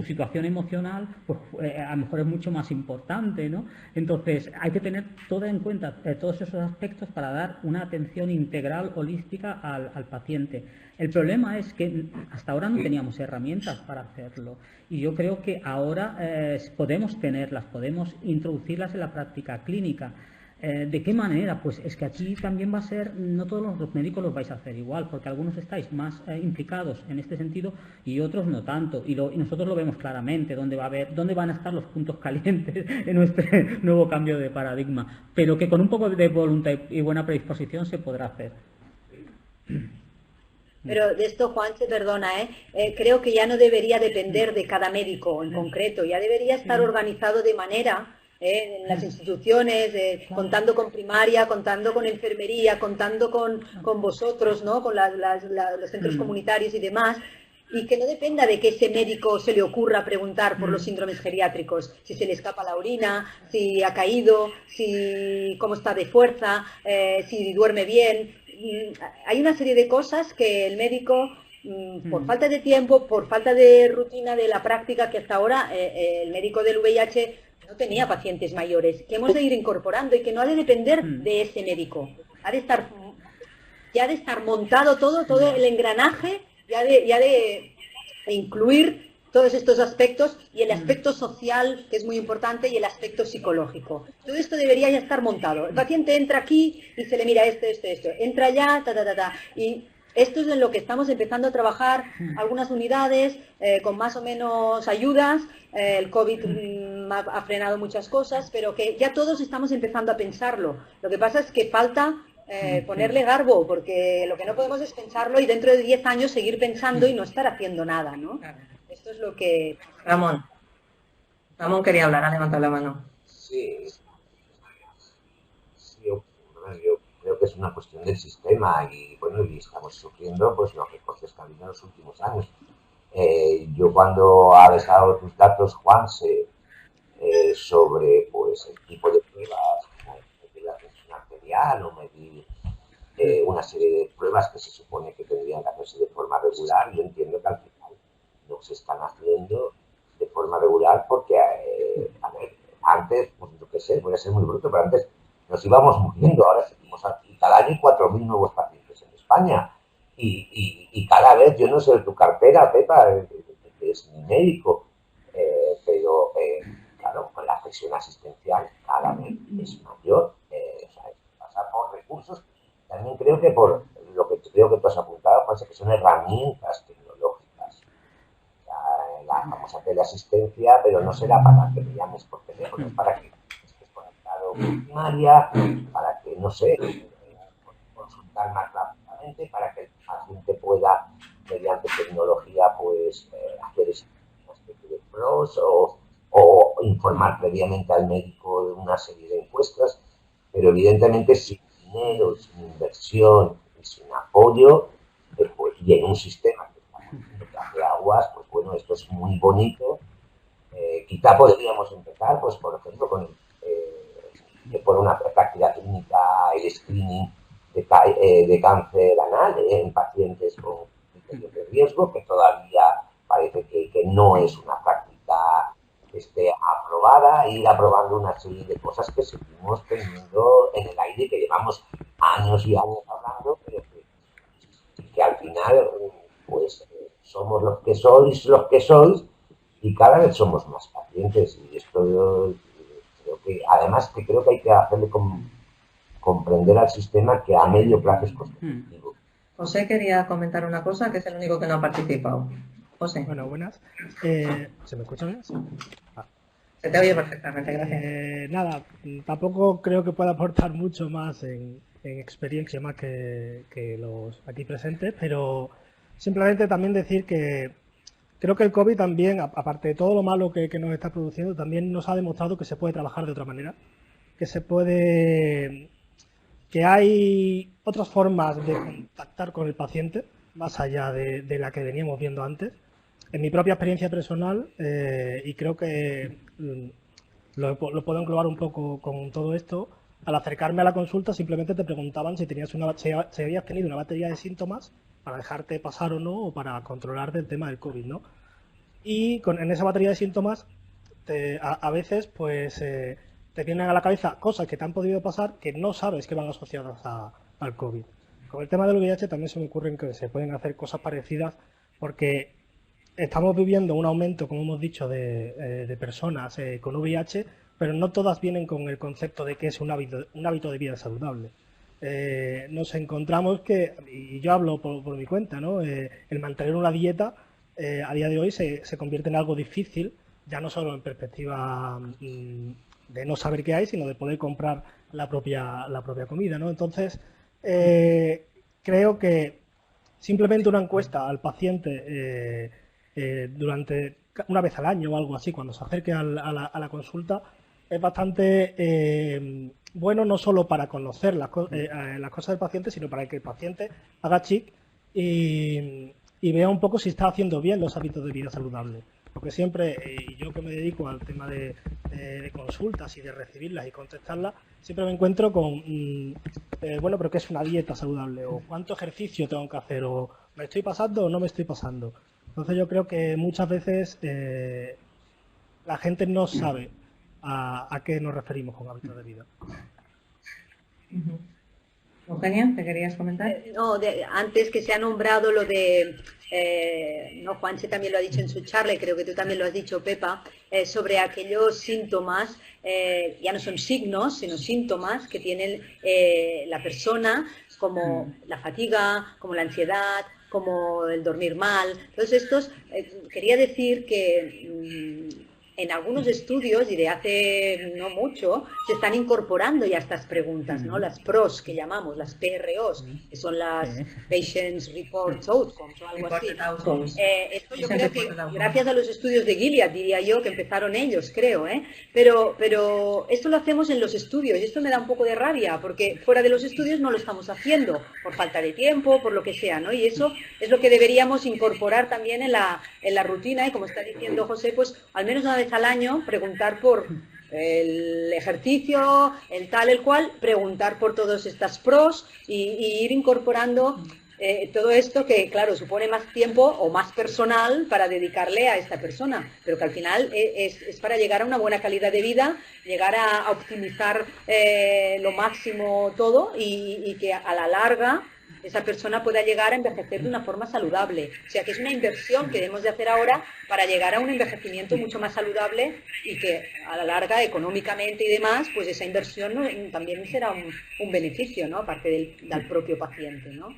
situación emocional pues, a lo mejor es mucho más importante, ¿no? Entonces, hay que tener en cuenta todos esos aspectos para dar una atención integral, holística al paciente. El problema es que hasta ahora no teníamos herramientas para hacerlo y yo creo que ahora podemos introducirlas en la práctica clínica. ¿De qué manera? Pues es que aquí también va a ser, no todos los médicos los vais a hacer igual, porque algunos estáis más implicados en este sentido y otros no tanto. Y nosotros lo vemos claramente, dónde van a estar los puntos calientes en este nuevo cambio de paradigma, pero que con un poco de voluntad y buena predisposición se podrá hacer. Pero de esto, Juanche, perdona, creo que ya no debería depender de cada médico en concreto, ya debería estar organizado de manera, en las instituciones, contando con primaria, contando con enfermería, contando con vosotros, ¿no? Con los centros comunitarios y demás, y que no dependa de que ese médico se le ocurra preguntar por los síndromes geriátricos, si se le escapa la orina, si ha caído, cómo está de fuerza, si duerme bien. Hay una serie de cosas que el médico, por falta de tiempo, por falta de rutina de la práctica, que hasta ahora el médico del VIH no tenía pacientes mayores, que hemos de ir incorporando y que no ha de depender de ese médico. Ha de estar montado todo el engranaje, ya de incluir todos estos aspectos y el aspecto social, que es muy importante, y el aspecto psicológico. Todo esto debería ya estar montado. El paciente entra aquí y se le mira esto. Entra allá, y esto es en lo que estamos empezando a trabajar algunas unidades con más o menos ayudas. El COVID ha frenado muchas cosas, pero que ya todos estamos empezando a pensarlo. Lo que pasa es que falta ponerle garbo, porque lo que no podemos es pensarlo y dentro de 10 años seguir pensando y no estar haciendo nada, ¿no? Esto es lo que... Ramón quería hablar, ha levantado la mano. Sí, yo creo que es una cuestión del sistema y bueno, y estamos sufriendo pues los recortes que ha habido en los últimos años. Yo cuando ha dejado tus datos, Juanse, sobre pues el tipo de pruebas, como medir la presión arterial o medir una serie de pruebas que se supone que tendrían que hacerse de forma regular, yo entiendo que al final no se están haciendo de forma regular porque, a ver, antes, pues yo qué sé, voy a ser muy bruto, pero antes nos íbamos muriendo, ahora seguimos aquí. Cada año hay 4.000 nuevos pacientes en España y cada vez, yo no sé de tu cartera, Pepa, que es mi médico, pero claro, con la presión asistencial cada vez es mayor, o sea, pasa por recursos. También creo que por lo que creo que tú has apuntado, pues, que son herramientas tecnológicas. La famosa teleasistencia, pero no será para que me llames por teléfono, es para que estés conectado con primaria, para que, no sé, consultar más rápidamente, para que el paciente pueda, mediante tecnología, pues hacer una especie de pros o informar previamente al médico de una serie de encuestas, pero evidentemente sin dinero, sin inversión y sin apoyo, pues, y en un sistema que está haciendo de aguas, pues bueno, esto es muy bonito. Quizá podríamos empezar, pues por ejemplo, con por una práctica clínica, el screening de cáncer anal en pacientes con criterios de riesgo, que todavía parece que no es una práctica que esté aprobada, e ir aprobando una serie de cosas que seguimos teniendo en el aire, que llevamos años y años hablando, pero que al final pues somos los que sois y cada vez somos más pacientes, y esto yo creo que además creo que hay que hacerle comprender al sistema que a medio plazo es constructivo. José quería comentar una cosa, que es el único que no ha participado. José. Bueno, buenas. ¿Se me escucha bien? Se te oye perfectamente, gracias. Nada, tampoco creo que pueda aportar mucho más en experiencia más que los aquí presentes, pero simplemente también decir que creo que el COVID también, aparte de todo lo malo que nos está produciendo, también nos ha demostrado que se puede trabajar de otra manera, que hay otras formas de contactar con el paciente, más allá de la que veníamos viendo antes. En mi propia experiencia personal, y creo que lo puedo englobar un poco con todo esto, al acercarme a la consulta simplemente te preguntaban si habías tenido una batería de síntomas para dejarte pasar o no, o para controlarte el tema del COVID, ¿no? Y en esa batería de síntomas a veces pues te vienen a la cabeza cosas que te han podido pasar que no sabes que van asociadas al COVID. Con el tema del VIH también se me ocurren que se pueden hacer cosas parecidas, porque estamos viviendo un aumento, como hemos dicho, de personas con VIH, pero no todas vienen con el concepto de que es un hábito de vida saludable. Nos encontramos que, y yo hablo por mi cuenta, ¿no? El mantener una dieta a día de hoy se convierte en algo difícil, ya no solo en perspectiva de no saber qué hay, sino de poder comprar la propia comida, ¿no? Entonces, creo que simplemente una encuesta al paciente durante una vez al año o algo así, cuando se acerque a la consulta, es bastante bueno, no solo para conocer las cosas del paciente, sino para que el paciente haga chic y vea un poco si está haciendo bien los hábitos de vida saludable. Porque siempre, y yo que me dedico al tema de consultas y de recibirlas y contestarlas, siempre me encuentro con, bueno, pero ¿qué es una dieta saludable? O ¿cuánto ejercicio tengo que hacer? O ¿me estoy pasando o no me estoy pasando? Entonces yo creo que muchas veces la gente no sabe a qué nos referimos con hábitos de vida. Eugenia, ¿te querías comentar? No, antes que se ha nombrado lo de, no, Juanse también lo ha dicho en su charla y creo que tú también lo has dicho, Pepa, sobre aquellos síntomas, ya no son signos, sino síntomas que tiene la persona, como la fatiga, como la ansiedad, como el dormir mal. Todos estos, quería decir que en algunos estudios, y de hace no mucho, se están incorporando ya estas preguntas, ¿no? Las PROs que llamamos, las PROs, que son las Patients Reports Outcomes o algo así. Esto yo creo que gracias a los estudios de Gilead, diría yo, que empezaron ellos, creo, pero esto lo hacemos en los estudios y esto me da un poco de rabia porque fuera de los estudios no lo estamos haciendo por falta de tiempo, por lo que sea, ¿no? Y eso es lo que deberíamos incorporar también en la rutina y como está diciendo José, pues al menos una vez al año preguntar por el ejercicio, el tal, el cual, preguntar por todas estas pros y ir incorporando todo esto que, claro, supone más tiempo o más personal para dedicarle a esta persona, pero que al final es para llegar a una buena calidad de vida, llegar a optimizar lo máximo todo y que a la larga esa persona pueda llegar a envejecer de una forma saludable. O sea que es una inversión que debemos de hacer ahora para llegar a un envejecimiento mucho más saludable y que a la larga, económicamente y demás, pues esa inversión también será un beneficio, ¿no? Aparte del propio paciente, ¿no?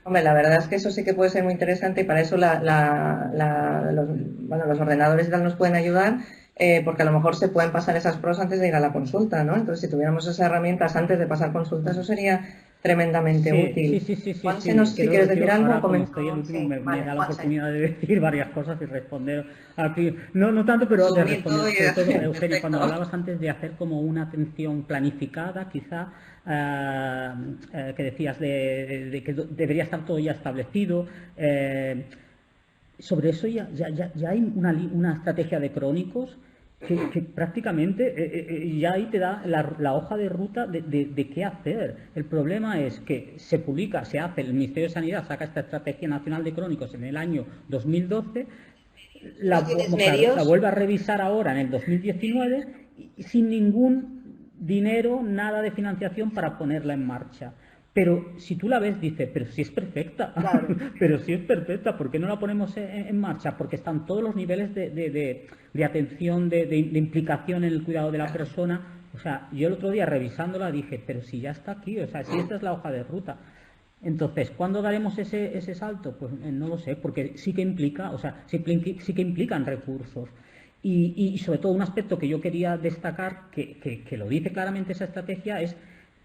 Hombre, la verdad es que eso sí que puede ser muy interesante y para eso los ordenadores y tal nos pueden ayudar, porque a lo mejor se pueden pasar esas pros antes de ir a la consulta, ¿no? Entonces, si tuviéramos esas herramientas antes de pasar consulta, eso sería tremendamente útil. Sí. Si quieres decir algo, comenzó. Me da la oportunidad de decir varias cosas y responder aquí. No tanto, pero de responder sobre todo, Eugenio, cuando hablabas antes de hacer como una atención planificada, quizá, que decías de que debería estar todo ya establecido. Sobre eso ya hay una estrategia de crónicos que prácticamente ya ahí te da la hoja de ruta de qué hacer. El problema es que se hace, el Ministerio de Sanidad saca esta Estrategia Nacional de Crónicos en el año 2012, la vuelve a revisar ahora en el 2019 y sin ningún dinero, nada de financiación para ponerla en marcha. Pero si tú la ves, dices, pero si es perfecta, claro. Pero si es perfecta, ¿por qué no la ponemos en marcha? Porque están todos los niveles de atención, de implicación en el cuidado de la persona. O sea, yo el otro día revisándola dije, pero si ya está aquí, o sea, si esta es la hoja de ruta. Entonces, ¿cuándo daremos ese salto? Pues no lo sé, porque sí que implica, o sea, sí que implican recursos. Y sobre todo un aspecto que yo quería destacar, que lo dice claramente esa estrategia, es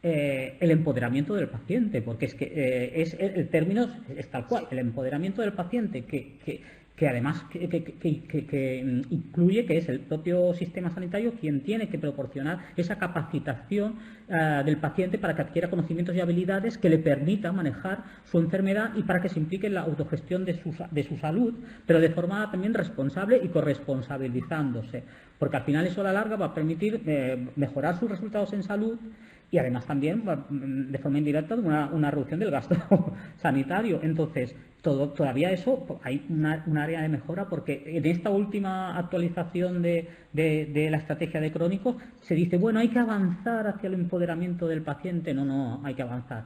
el empoderamiento del paciente, porque es que el término es tal cual, el empoderamiento del paciente, que además que incluye que es el propio sistema sanitario quien tiene que proporcionar esa capacitación del paciente para que adquiera conocimientos y habilidades que le permitan manejar su enfermedad y para que se implique en la autogestión de su salud, pero de forma también responsable y corresponsabilizándose, porque al final eso a la larga va a permitir mejorar sus resultados en salud y además también de forma indirecta una reducción del gasto sanitario. Entonces, todavía eso hay un área de mejora, porque en esta última actualización de la estrategia de crónicos se dice, bueno, hay que avanzar hacia el empoderamiento del paciente. No hay que avanzar.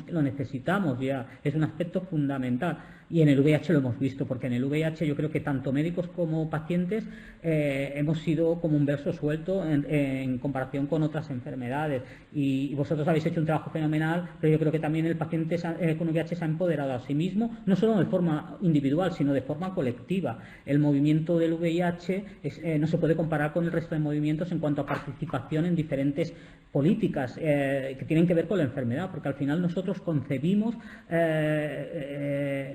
Lo necesitamos ya, es un aspecto fundamental. Y en el VIH lo hemos visto, porque en el VIH yo creo que tanto médicos como pacientes hemos sido como un verso suelto en comparación con otras enfermedades. Y vosotros habéis hecho un trabajo fenomenal, pero yo creo que también el paciente con VIH se ha empoderado a sí mismo, no solo de forma individual, sino de forma colectiva. El movimiento del VIH no se puede comparar con el resto de movimientos en cuanto a participación en diferentes políticas que tienen que ver con la enfermedad, porque al final nosotros concebimos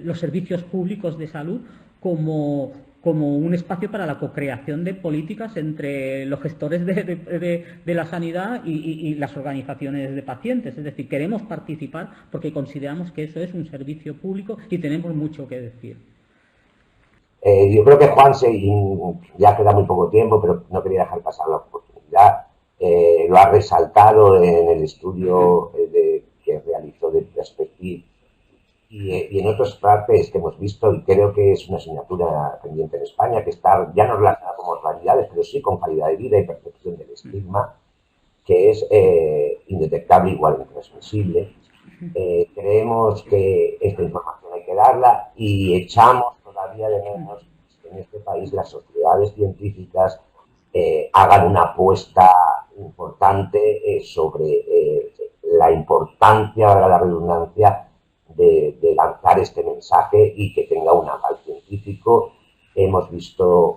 los servicios públicos de salud como un espacio para la co-creación de políticas entre los gestores de la sanidad y las organizaciones de pacientes. Es decir, queremos participar porque consideramos que eso es un servicio público y tenemos mucho que decir. Yo creo que Juanse, ya queda muy poco tiempo, pero no quería dejar pasar la oportunidad, lo ha resaltado en el estudio que realizó de Perspective y en otras partes que hemos visto, y creo que es una asignatura pendiente en España, que está ya no relacionada con mortalidades, pero sí con calidad de vida y percepción del estigma, que es indetectable igual intransmisible. Creemos que esta información hay que darla y echamos todavía de menos que en este país las sociedades científicas hagan una apuesta importante sobre la importancia, valga la redundancia, de lanzar este mensaje y que tenga un aval científico. Hemos visto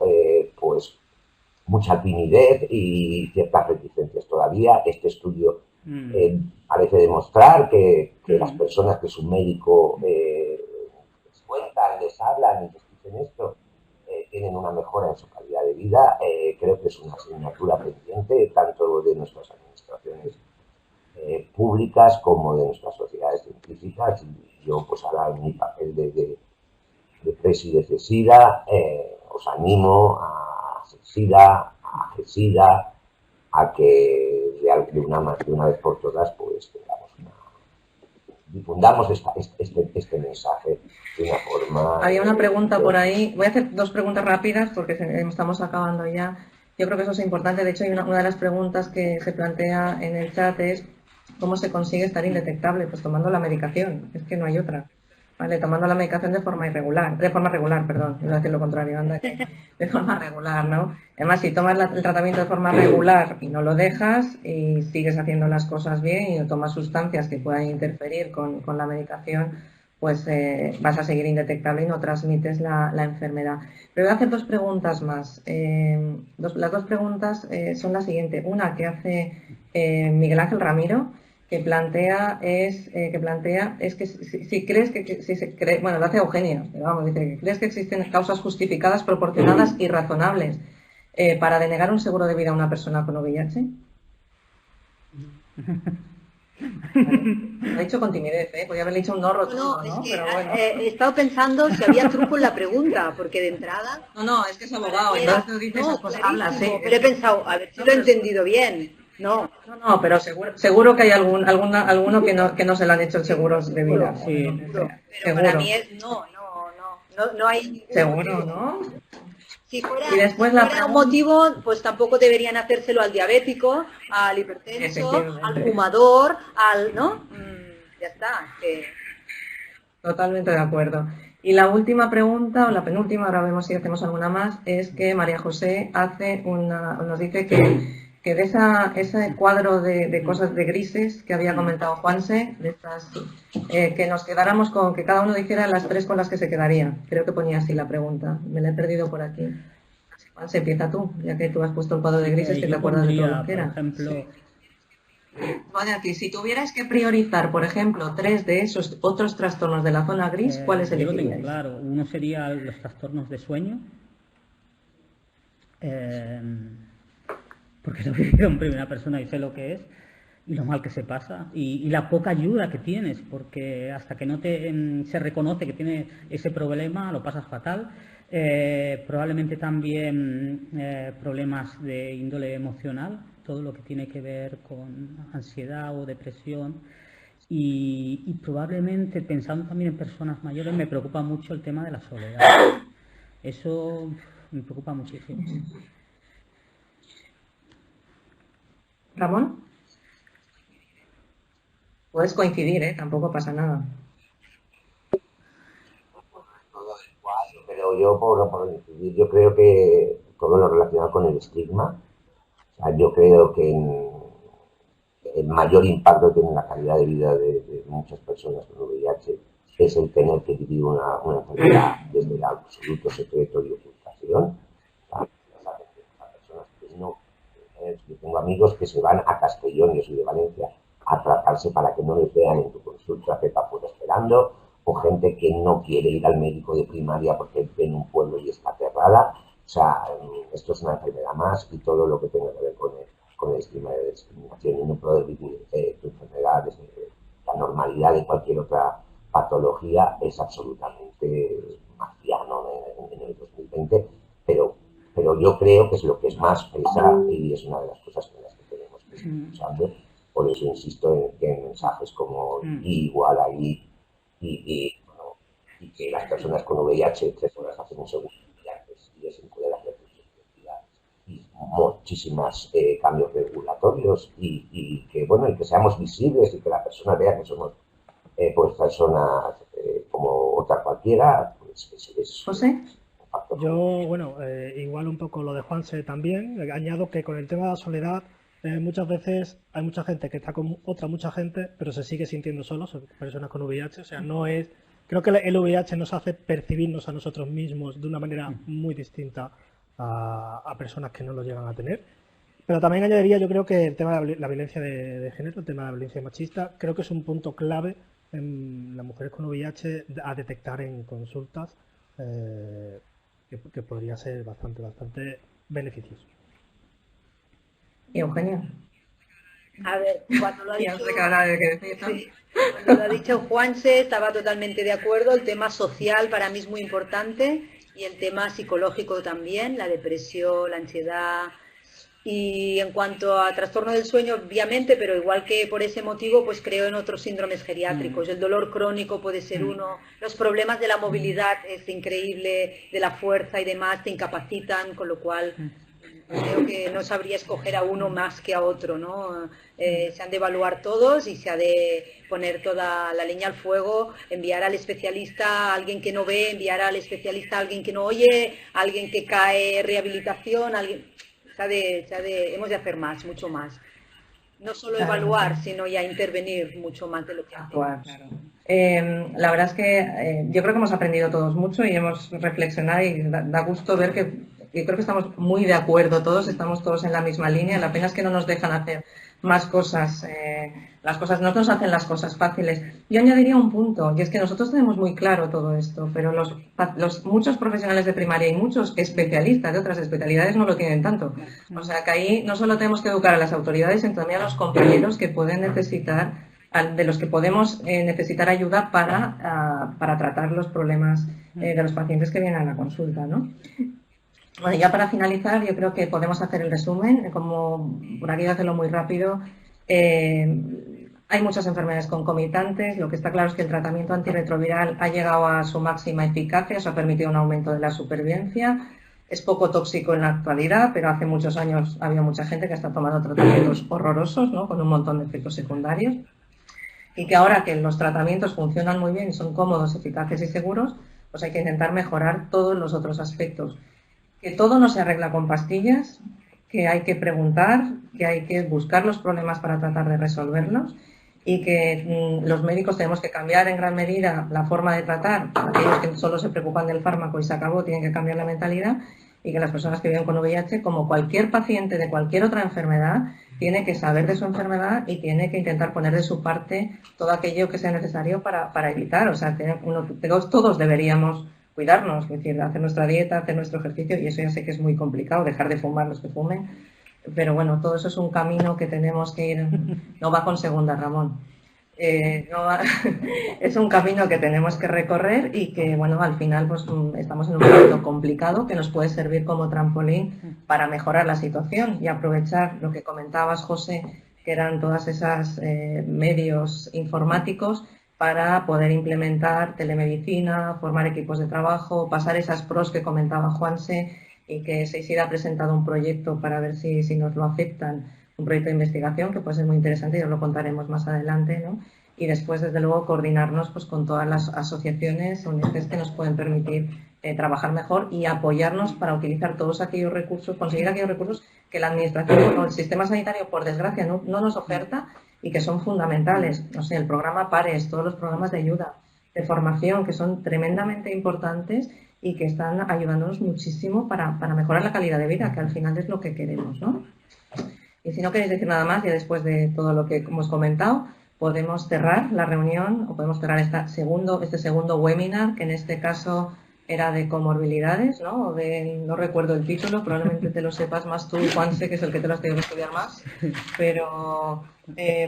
pues mucha timidez y ciertas reticencias todavía. Este estudio parece demostrar que las personas que su médico les cuentan, les hablan y les dicen esto, tienen una mejora en su calidad de vida. Creo que es una asignatura pendiente tanto de nuestras administraciones públicas como de nuestras sociedades científicas. Y yo, pues ahora en mi papel de presi de CESIDA, os animo a CESIDA, a GESIDA, a que de una vez por todas pues difundamos este mensaje de una forma... Había una pregunta por ahí. Voy a hacer dos preguntas rápidas porque estamos acabando ya. Yo creo que eso es importante. De hecho, hay una de las preguntas que se plantea en el chat es ¿cómo se consigue estar indetectable? Pues tomando la medicación. Es que no hay otra. ¿Vale? Tomando la medicación de forma regular, perdón, iba a decir lo contrario, anda, de forma regular, ¿no? Además, si tomas el tratamiento de forma regular y no lo dejas y sigues haciendo las cosas bien y no tomas sustancias que puedan interferir con la medicación, pues vas a seguir indetectable y no transmites la enfermedad. Pero voy a hacer dos preguntas más. Las dos preguntas son las siguientes. Una que hace Miguel Ángel Ramiro, que plantea es que si crees que bueno, lo hace Eugenia, vamos, dice que crees que existen causas justificadas, proporcionadas y razonables para denegar un seguro de vida a una persona con VIH. Vale. Lo he dicho con timidez, podría haberle dicho un no rotundo, ¿no? Es que pero bueno. he estado pensando si había truco en la pregunta, porque de entrada... No, es que es abogado, entonces dice esas cosas, habla así. Pero he pensado, a ver si lo he entendido bien. No, pero seguro que hay alguno que no se le han hecho el seguro de vida. Sí. pero para mí es no hay... Seguro, ¿no? Si fuera, Y después un motivo, pues tampoco deberían hacérselo al diabético, al hipertenso, al fumador, ¿no? Ya está. Totalmente de acuerdo. Y la última pregunta, o la penúltima, ahora vemos si hacemos alguna más, es que María José nos dice que de ese cuadro de cosas de grises que había comentado Juanse, de estas, que nos quedáramos con que cada uno dijera las tres con las que se quedaría. Creo que ponía así la pregunta. Me la he perdido por aquí. Juanse, empieza tú, ya que tú has puesto el cuadro de grises, que te acuerdas de todo lo que era. Por ejemplo... Sí. Vale, a ti, si tuvieras que priorizar, por ejemplo, 3 de esos otros trastornos de la zona gris, ¿cuáles elegirías? Yo lo tengo claro. Uno sería los trastornos de sueño. Porque lo he vivido en primera persona y sé lo que es y lo mal que se pasa y la poca ayuda que tienes, porque hasta que no se reconoce que tiene ese problema lo pasas fatal. Probablemente también problemas de índole emocional, todo lo que tiene que ver con ansiedad o depresión y probablemente, pensando también en personas mayores, me preocupa mucho el tema de la soledad. Eso me preocupa muchísimo. Ramón, puedes coincidir, tampoco pasa nada. por incidir, yo creo que todo lo relacionado con el estigma, o sea, yo creo que el mayor impacto que tiene en la calidad de vida de muchas personas con VIH es el tener que vivir una enfermedad desde el absoluto secreto y ocultación. Yo tengo amigos que se van a Castellón, yo soy de Valencia, a tratarse para que no les vean en tu consulta que está fuera esperando, o gente que no quiere ir al médico de primaria porque vive en un pueblo y está aterrada. O sea, esto es una enfermedad más, y todo lo que tenga que ver con el estigma de discriminación y no poder vivir tu enfermedad desde la normalidad de cualquier otra patología es absolutamente marciano en el 2020, pero yo creo que es lo que es más pesado y es una de las cosas con las que tenemos que seguir usando. Por eso insisto en que mensajes como igual ahí y que las personas con VIH 3 horas hacen un segundo y es en poder hacer y muchísimos cambios regulatorios y que seamos visibles y que la persona vea que somos pues personas como otra cualquiera, pues es José. Yo, igual un poco lo de Juanse también, añado que con el tema de la soledad, muchas veces hay mucha gente que está con otra mucha gente, pero se sigue sintiendo solos, personas con VIH, o sea, no es... Creo que el VIH nos hace percibirnos a nosotros mismos de una manera muy distinta a personas que no lo llegan a tener. Pero también añadiría, yo creo que el tema de la violencia de género, el tema de la violencia machista, creo que es un punto clave en las mujeres con VIH a detectar en consultas, que podría ser bastante beneficioso. ¿Y Eugenia? A ver, cuando lo ha dicho, sí, cuando lo ha dicho Juanse, estaba totalmente de acuerdo. El tema social para mí es muy importante y el tema psicológico también, la depresión, la ansiedad. Y en cuanto a trastorno del sueño, obviamente, pero igual que por ese motivo, pues creo en otros síndromes geriátricos. El dolor crónico puede ser uno, los problemas de la movilidad es increíble, de la fuerza y demás, te incapacitan, con lo cual creo que no sabría escoger a uno más que a otro, ¿no? Se han de evaluar todos y se ha de poner toda la leña al fuego, enviar al especialista a alguien que no ve, enviar al especialista a alguien que no oye, a alguien que cae, rehabilitación, hemos de hacer más, mucho más. No solo evaluar, sino ya intervenir mucho más de lo que hacemos. Claro. La verdad es que yo creo que hemos aprendido todos mucho y hemos reflexionado y da gusto ver que yo creo que estamos muy de acuerdo todos, estamos todos en la misma línea. La pena es que no nos dejan hacer más cosas, las cosas no nos hacen las cosas fáciles. Yo añadiría un punto, y es que nosotros tenemos muy claro todo esto, pero muchos profesionales de primaria y muchos especialistas de otras especialidades no lo tienen tanto. O sea que ahí no solo tenemos que educar a las autoridades, sino también a los compañeros que pueden necesitar, de los que podemos necesitar ayuda para tratar los problemas de los pacientes que vienen a la consulta, ¿no? Bueno, ya para finalizar, yo creo que podemos hacer el resumen, como por aquí hacerlo muy rápido. Hay muchas enfermedades concomitantes, lo que está claro es que el tratamiento antirretroviral ha llegado a su máxima eficacia, eso ha permitido un aumento de la supervivencia. Es poco tóxico en la actualidad, pero hace muchos años había mucha gente que está tomando tratamientos horrorosos, ¿no? Con un montón de efectos secundarios. Y que ahora que los tratamientos funcionan muy bien, son cómodos, eficaces y seguros, pues hay que intentar mejorar todos los otros aspectos. Que todo no se arregla con pastillas, que hay que preguntar, que hay que buscar los problemas para tratar de resolverlos y que los médicos tenemos que cambiar en gran medida la forma de tratar. Aquellos que solo se preocupan del fármaco y se acabó, tienen que cambiar la mentalidad, y que las personas que viven con VIH, como cualquier paciente de cualquier otra enfermedad, tiene que saber de su enfermedad y tiene que intentar poner de su parte todo aquello que sea necesario para evitar. O sea, todos deberíamos cuidarnos, es decir, hacer nuestra dieta, hacer nuestro ejercicio, y eso ya sé que es muy complicado, dejar de fumar los que fumen, pero bueno, todo eso es un camino que tenemos que ir, no va con segunda, Ramón, es un camino que tenemos que recorrer y que, bueno, al final pues estamos en un momento complicado que nos puede servir como trampolín para mejorar la situación y aprovechar lo que comentabas, José, que eran todas esas medios informáticos para poder implementar telemedicina, formar equipos de trabajo, pasar esas pros que comentaba Juanse, y que SEISID ha presentado un proyecto para ver si nos lo aceptan, un proyecto de investigación que puede ser muy interesante y os lo contaremos más adelante, ¿no? Y después, desde luego, coordinarnos pues con todas las asociaciones o ONGs que nos pueden permitir trabajar mejor y apoyarnos para utilizar todos aquellos recursos, conseguir aquellos recursos que la Administración o el sistema sanitario, por desgracia, no nos oferta y que son fundamentales. No sé, el programa PARES, todos los programas de ayuda, de formación, que son tremendamente importantes y que están ayudándonos muchísimo para mejorar la calidad de vida, que al final es lo que queremos, ¿no? Y si no queréis decir nada más, ya después de todo lo que hemos comentado, podemos cerrar la reunión o podemos cerrar este segundo webinar, que en este caso era de comorbilidades, ¿no? No recuerdo el título, probablemente te lo sepas más tú, Juanse, que es el que te lo has tenido que estudiar más, pero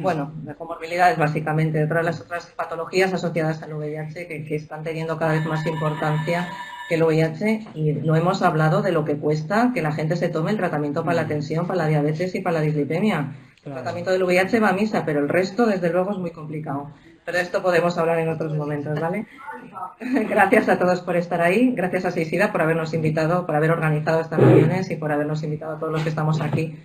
bueno, de comorbilidades básicamente, de todas las otras patologías asociadas al VIH que están teniendo cada vez más importancia que el VIH, y no hemos hablado de lo que cuesta que la gente se tome el tratamiento para la tensión, para la diabetes y para la dislipemia. El tratamiento del VIH va a misa, pero el resto, desde luego, es muy complicado. Pero de esto podemos hablar en otros momentos, ¿vale? Gracias a todos por estar ahí. Gracias a Seisida por habernos invitado, por haber organizado estas reuniones y por habernos invitado a todos los que estamos aquí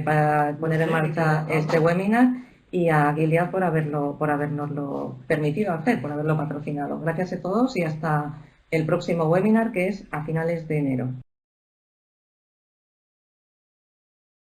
para poner en marcha este webinar. Y a Gilead por habernoslo permitido hacer, por haberlo patrocinado. Gracias a todos y hasta el próximo webinar, que es a finales de enero.